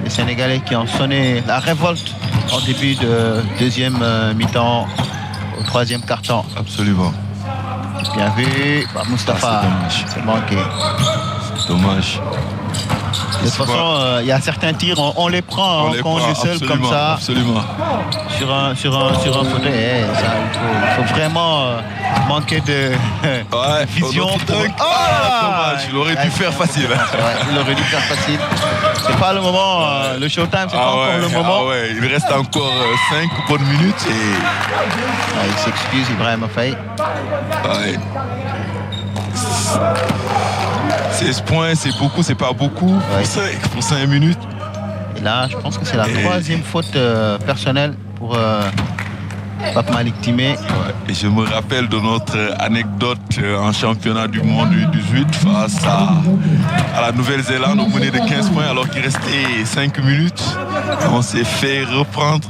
Les Sénégalais qui ont sonné la révolte en début de deuxième mi-temps au troisième carton.
Absolument.
Bien vu, bah, Moustapha, c'est manqué.
Dommage.
De toute façon, il y a certains tirs, on les prend quand on est seul comme ça.
Absolument.
Sur un fauteuil. Il faut vraiment manquer de vision.
Dommage, il aurait dû faire facile.
Il aurait dû faire facile. C'est pas le moment, le showtime, c'est pas encore le moment.
Il reste encore 5 bonnes minutes et...
Il s'excuse, Ibrahim Faye.
16 points, c'est beaucoup, c'est pas beaucoup pour 5 minutes.
Et là, je pense que c'est la troisième faute personnelle pour Pape Malick Timé.
Et je me rappelle de notre anecdote en championnat du monde U18 face à la Nouvelle-Zélande. On menait de 15 points alors qu'il restait 5 minutes. On s'est fait reprendre.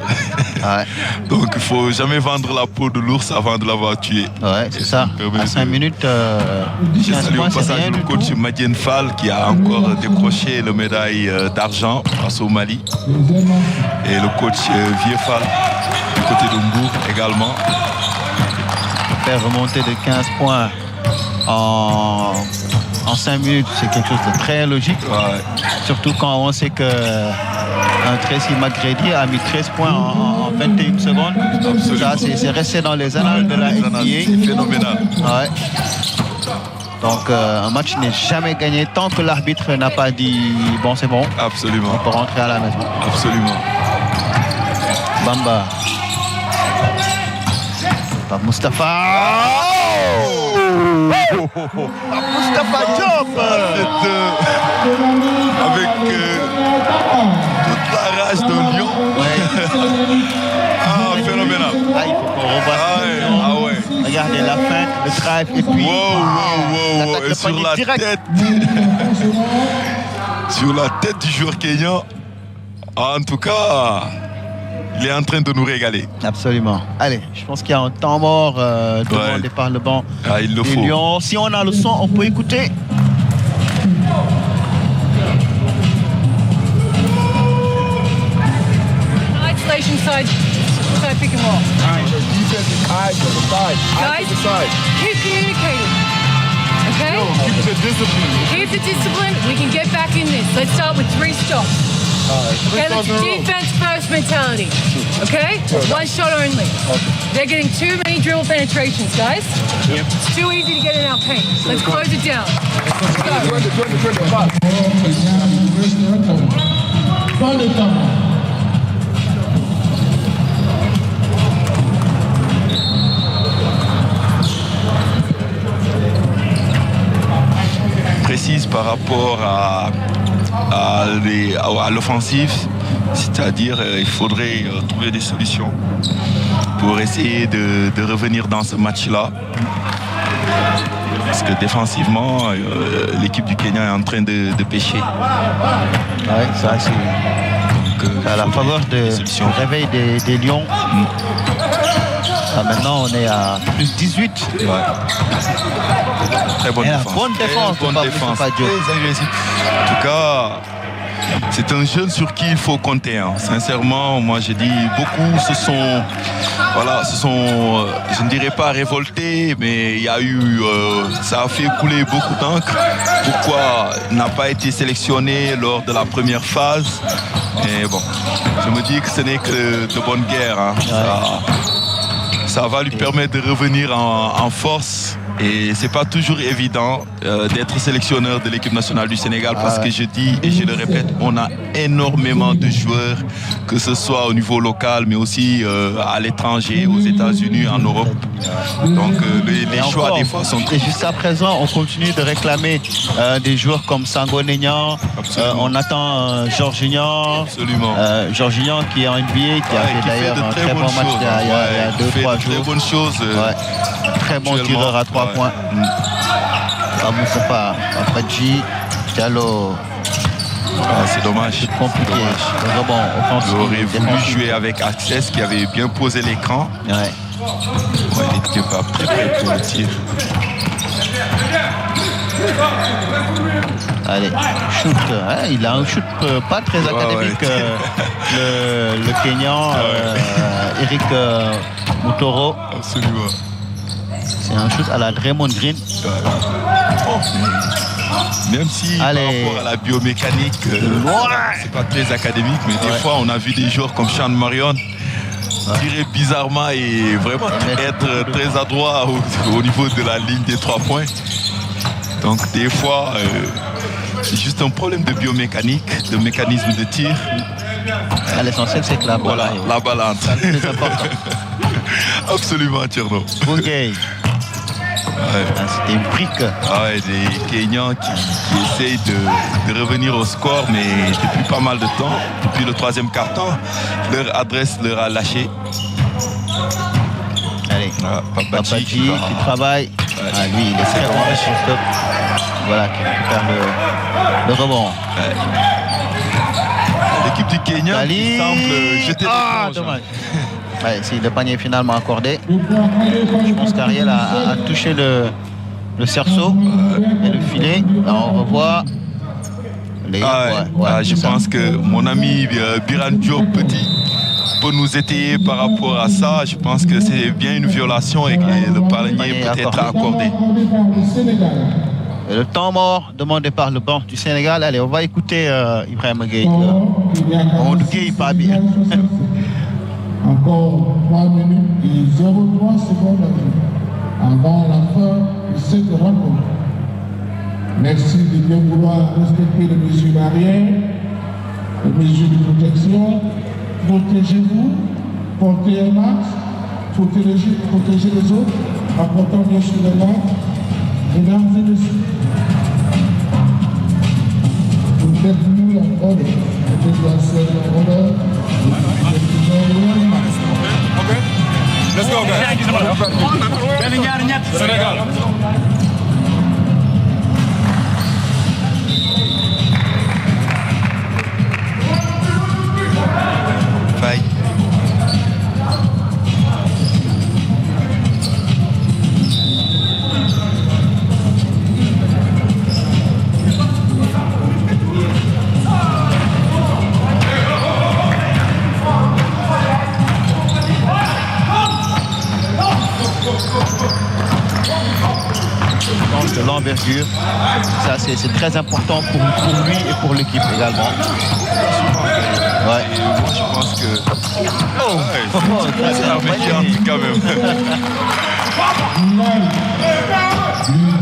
Donc il ne faut jamais vendre la peau de l'ours avant de l'avoir tué.
Ouais, c'est ça. À 5 minutes,
je salue au passage le coach Madien Fall qui a encore décroché le médaille d'argent face au Mali. Et le coach Vieux Fall du côté de Mbour également.
Faire remonter de 15 points en 5 minutes, c'est quelque chose de très logique. Surtout quand on sait que Tracy McGrady a mis 13 points en 21 secondes. Ça, c'est resté dans les annales de la NBA.
C'est phénoménal.
Donc un match n'est jamais gagné tant que l'arbitre n'a pas dit bon c'est bon.
Absolument.
On peut rentrer à la maison.
Absolument.
Bamba. Pas Moustapha. Moustapha Diop.
Avec toute la rage d'un lion.
Ouais.
Phénoménal.
Il faut qu'on revoie ça.
Ouais.
Regardez la fin, le drive et puis
Wow.
l'attaque
Et
de
sur
panier
la
direct.
tête. Sur la tête du joueur kényan. En tout cas, il est en train de nous régaler.
Absolument. Allez, je pense qu'il y a un temps mort demandé par le banc
Il le
des
faut.
Lions. Si on a le son, on peut écouter.
Isolation side pick and roll. Guys, keep communicating. Okay? Keep the discipline. We can get back in this. Let's start with 3 stops. Okay, let's defense first mentality. Okay? 1 shot only. They're getting too many dribble penetrations, guys. It's too easy to get in our paint. Let's close it down. Let's go.
Fin de temps.
Précise par rapport à l'offensive, c'est-à-dire il faudrait trouver des solutions pour essayer de revenir dans ce match-là. Parce que défensivement, l'équipe du Kenya est en train de pêcher.
Ouais, ça c'est à la faveur du réveil des Lions. Maintenant, on est à plus 18.
Ouais. Très bonne défense.
Bonne défense.
Très agressif. En tout cas, c'est un jeune sur qui il faut compter. Sincèrement, moi j'ai dit beaucoup se sont, je ne dirais pas révoltés, mais il y a eu, ça a fait couler beaucoup d'encre. Pourquoi il n'a pas été sélectionné lors de la première phase? Et bon, je me dis que ce n'est que de bonne guerre. Ça va lui permettre de revenir en force. Et c'est pas toujours évident d'être sélectionneur de l'équipe nationale du Sénégal parce que je dis et je le répète, on a énormément de joueurs, que ce soit au niveau local mais aussi à l'étranger, aux États-Unis, en Europe. Donc les choix des fois sont
et jusqu'à présent on continue de réclamer des joueurs comme Sango Nenyan, on attend Jorginho.
Absolument.
Jorginho qui est en NBA, qui a fait d'ailleurs un très bon match il y a 2-3 jours.
Très bonnes choses.
Très bon tireur à 3 points. Moustapha Fadji, Diallo.
C'est dommage.
C'est compliqué. Le rebond offensif.
Il aurait voulu jouer avec Access qui avait bien posé l'écran.
Ouais.
Il n'était pas très prêt pour le tir.
Allez, shoot. Il a un shoot pas très académique. Le Kenyan, Eric Mutoro.
Absolument.
C'est un shoot à la Draymond Green.
Même si par rapport à la biomécanique, c'est pas très académique, mais des fois on a vu des joueurs comme Sean Marion tirer bizarrement et vraiment être très adroit au niveau de la ligne des 3 points. Donc des fois, c'est juste un problème de biomécanique, de mécanisme de tir.
L'essentiel c'est que la balle.
La balle entre.
C'est le plus important.
Absolument, Tierno.
Bouguet. C'était une brique.
Des Kenyans qui essayent de revenir au score, mais depuis pas mal de temps, depuis le 3e quart-temps, leur adresse leur a lâché.
Allez, Papadji qui travaille. Lui, il est très bon sur stop. Voilà, qui récupère le rebond.
L'équipe du Kenya qui semble jeter des
dommage. Si le panier est finalement accordé, je pense qu'Ariel a touché le cerceau et le filet. Là, on revoit les...
je pense que mon ami Biran Diop Petit peut nous étayer par rapport à ça. Je pense que c'est bien une violation et que le panier peut être accordé.
Et le temps mort demandé par le banc du Sénégal. Allez, on va écouter Ibrahim Gueye. On Gueye pas bien.
Encore 3 minutes et 03 secondes avant la fin de cette rencontre. Merci de bien vouloir respecter les mesures barrières, les mesures de protection. Protégez-vous, portez un masque, protégez les autres, en portant bien sûr les masques. Mesdames et messieurs, vous êtes venus en ordre, vous êtes lancés en ordre,
Okay. Let's go, guys. Sénégal.
Faille.
De l'envergure, ça c'est très important pour lui et pour l'équipe également. Ouais.
Je pense que.
Oh,
Ouais, c'est un mec qui entre quand même.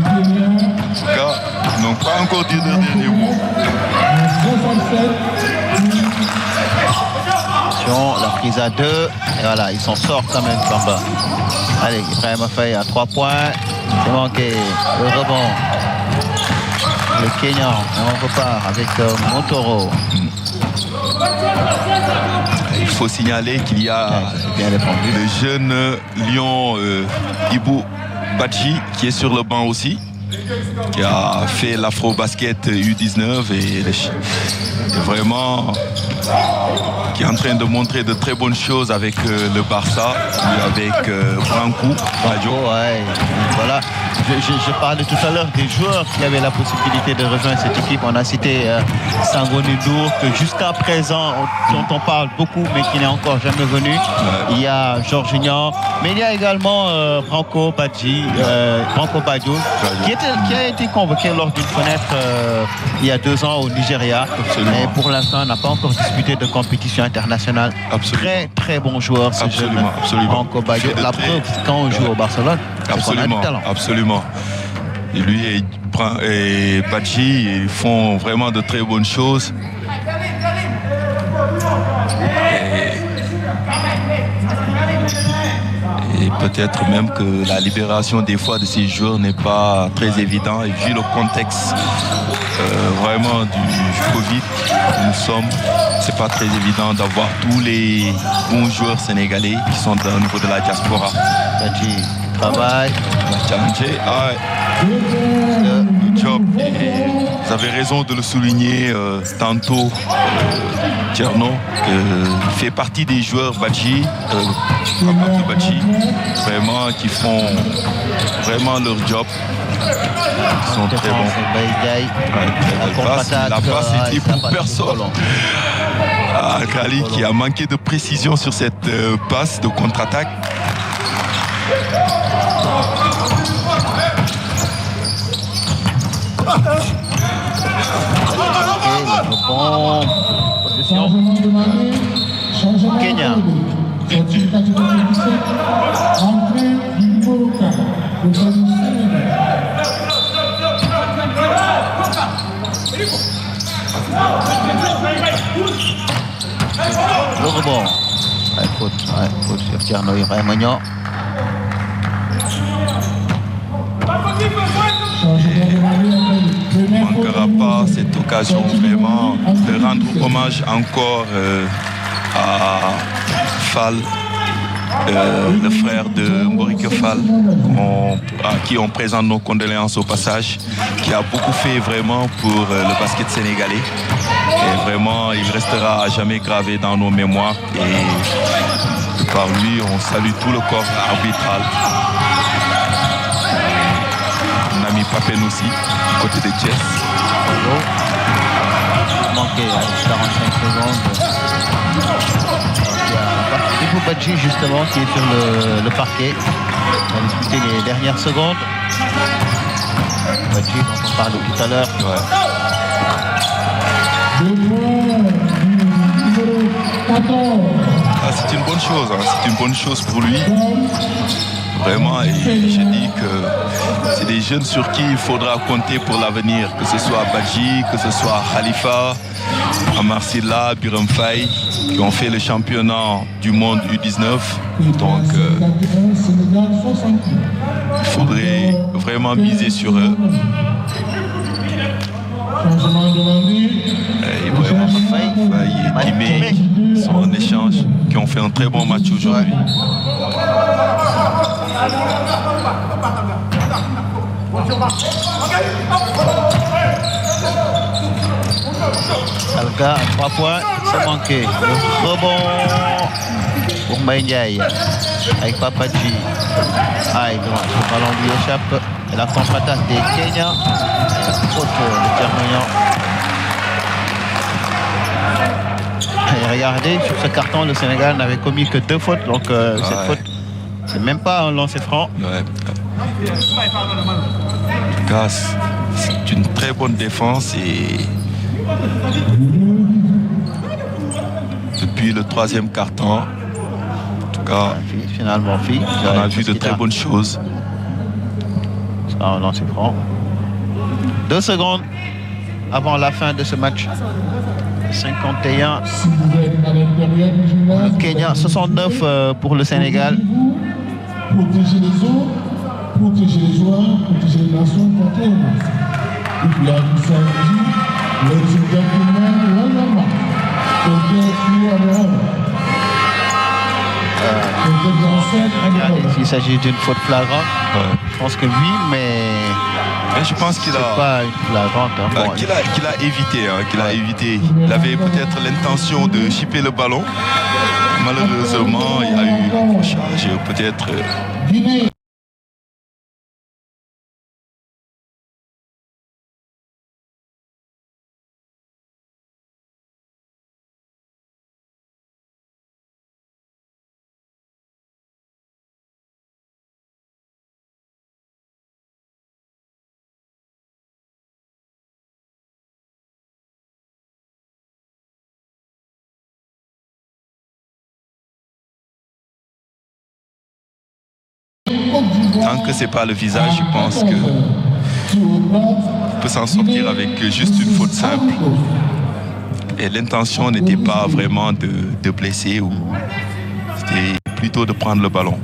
En tout cas, ils n'ont pas encore dit le dernier mot.
Attention, la prise à 2. Et voilà, il s'en sort quand même, Bamba. Allez, Ibrahim Faye à 3 points. C'est manqué. Le rebond. Le Kenyan. Et on repart avec Montoro.
Il faut signaler qu'il y a
Bien défendu.
le jeune lion Ibou Badji qui est sur le banc aussi, qui a fait l'Afro-Basket U19 et vraiment qui est en train de montrer de très bonnes choses avec le Barça, avec Branco.
Ouais. Voilà. Je parlais tout à l'heure des joueurs qui avaient la possibilité de rejoindre cette équipe. On a cité Sangoni Ndour, que jusqu'à présent, dont on parle beaucoup, mais qui n'est encore jamais venu. Ouais. Il y a Jorginho, mais il y a également Branco Badji, qui a été convoqué lors d'une fenêtre il y a 2 ans au Nigeria. Absolument. Mais pour l'instant, n'a pas encore disputé de compétition internationale.
Absolument.
Très, très bon joueur, ce jeune Branco Badji. La preuve, quand on joue au Barcelone,
absolument, absolument. Et lui et Badji, ils font vraiment de très bonnes choses. Et peut-être même que la libération des fois de ces joueurs n'est pas très évidente. Et vu le contexte vraiment du Covid où nous sommes, c'est pas très évident d'avoir tous les bons joueurs sénégalais qui sont au niveau de la diaspora.
Badji travaille.
Le job. Et vous avez raison de le souligner tantôt, Tierno, il fait partie des joueurs Badji, vraiment qui font vraiment leur job. Ils sont très bons. La passe était pour personne. Kali qui a manqué de précision sur cette passe de contre-attaque.
Bon, possession. Kenya. Le rebond. Faute sur Tierno Ibrahimogno.
Ne manquera pas cette occasion vraiment de rendre hommage encore à Fall, le frère de Mborike Fall, à qui on présente nos condoléances au passage, qui a beaucoup fait vraiment pour le basket sénégalais. Et vraiment, il restera à jamais gravé dans nos mémoires. Et par lui, on salue tout le corps arbitral. Mon ami Papen aussi, du côté de Thiès.
Manqué à 45 secondes. Ibou Badji justement qui est sur le parquet. On a disputé les dernières secondes. Badji dont on parlait tout à l'heure.
C'est une bonne chose, c'est une bonne chose pour lui. Vraiment, et je dis c'est des jeunes sur qui il faudra compter pour l'avenir, que ce soit Badji, que ce soit Khalifa, Amar Sylla, Biram Faye, qui ont fait le championnat du monde U19. Donc, il faudrait vraiment miser sur eux. Ibrahim Faye et Kimé sont en échange, qui ont fait un très bon match aujourd'hui.
Salga à 3 points, c'est manqué. Le rebond pour Mbaye Ndiaye avec Papadji. Aïe, le ballon lui échappe. Et la contre-attaque des Kenya. Faute de Termoyan. Et regardez, sur ce carton, le Sénégal n'avait commis que 2 fautes. Donc cette faute, c'est même pas un lancer franc.
Ouais. En tout cas, c'est une très bonne défense et depuis le 3e carton, en tout cas,
finalement,
on a vu de très bonnes choses.
Ça, un lancer franc. 2 secondes avant la fin de ce match. 51 pour le Kenya, 69 pour le Sénégal.
Protéger les autres, protéger les joueurs, protéger les nations, protéger les nations. Et puis la mission dit, ladies and gentlemen, welcome back.
S'il s'agit d'une faute flagrante, je pense que oui, mais
je pense qu'il
a pas une flagrante. Hein.
Qu'il a évité, Il avait peut-être l'intention de chipper le ballon. Malheureusement, il y a eu un accrochage, peut-être. Tant que c'est pas le visage, je pense que peut s'en sortir avec juste une faute simple. Et l'intention n'était pas vraiment de blesser, c'était plutôt de prendre le ballon.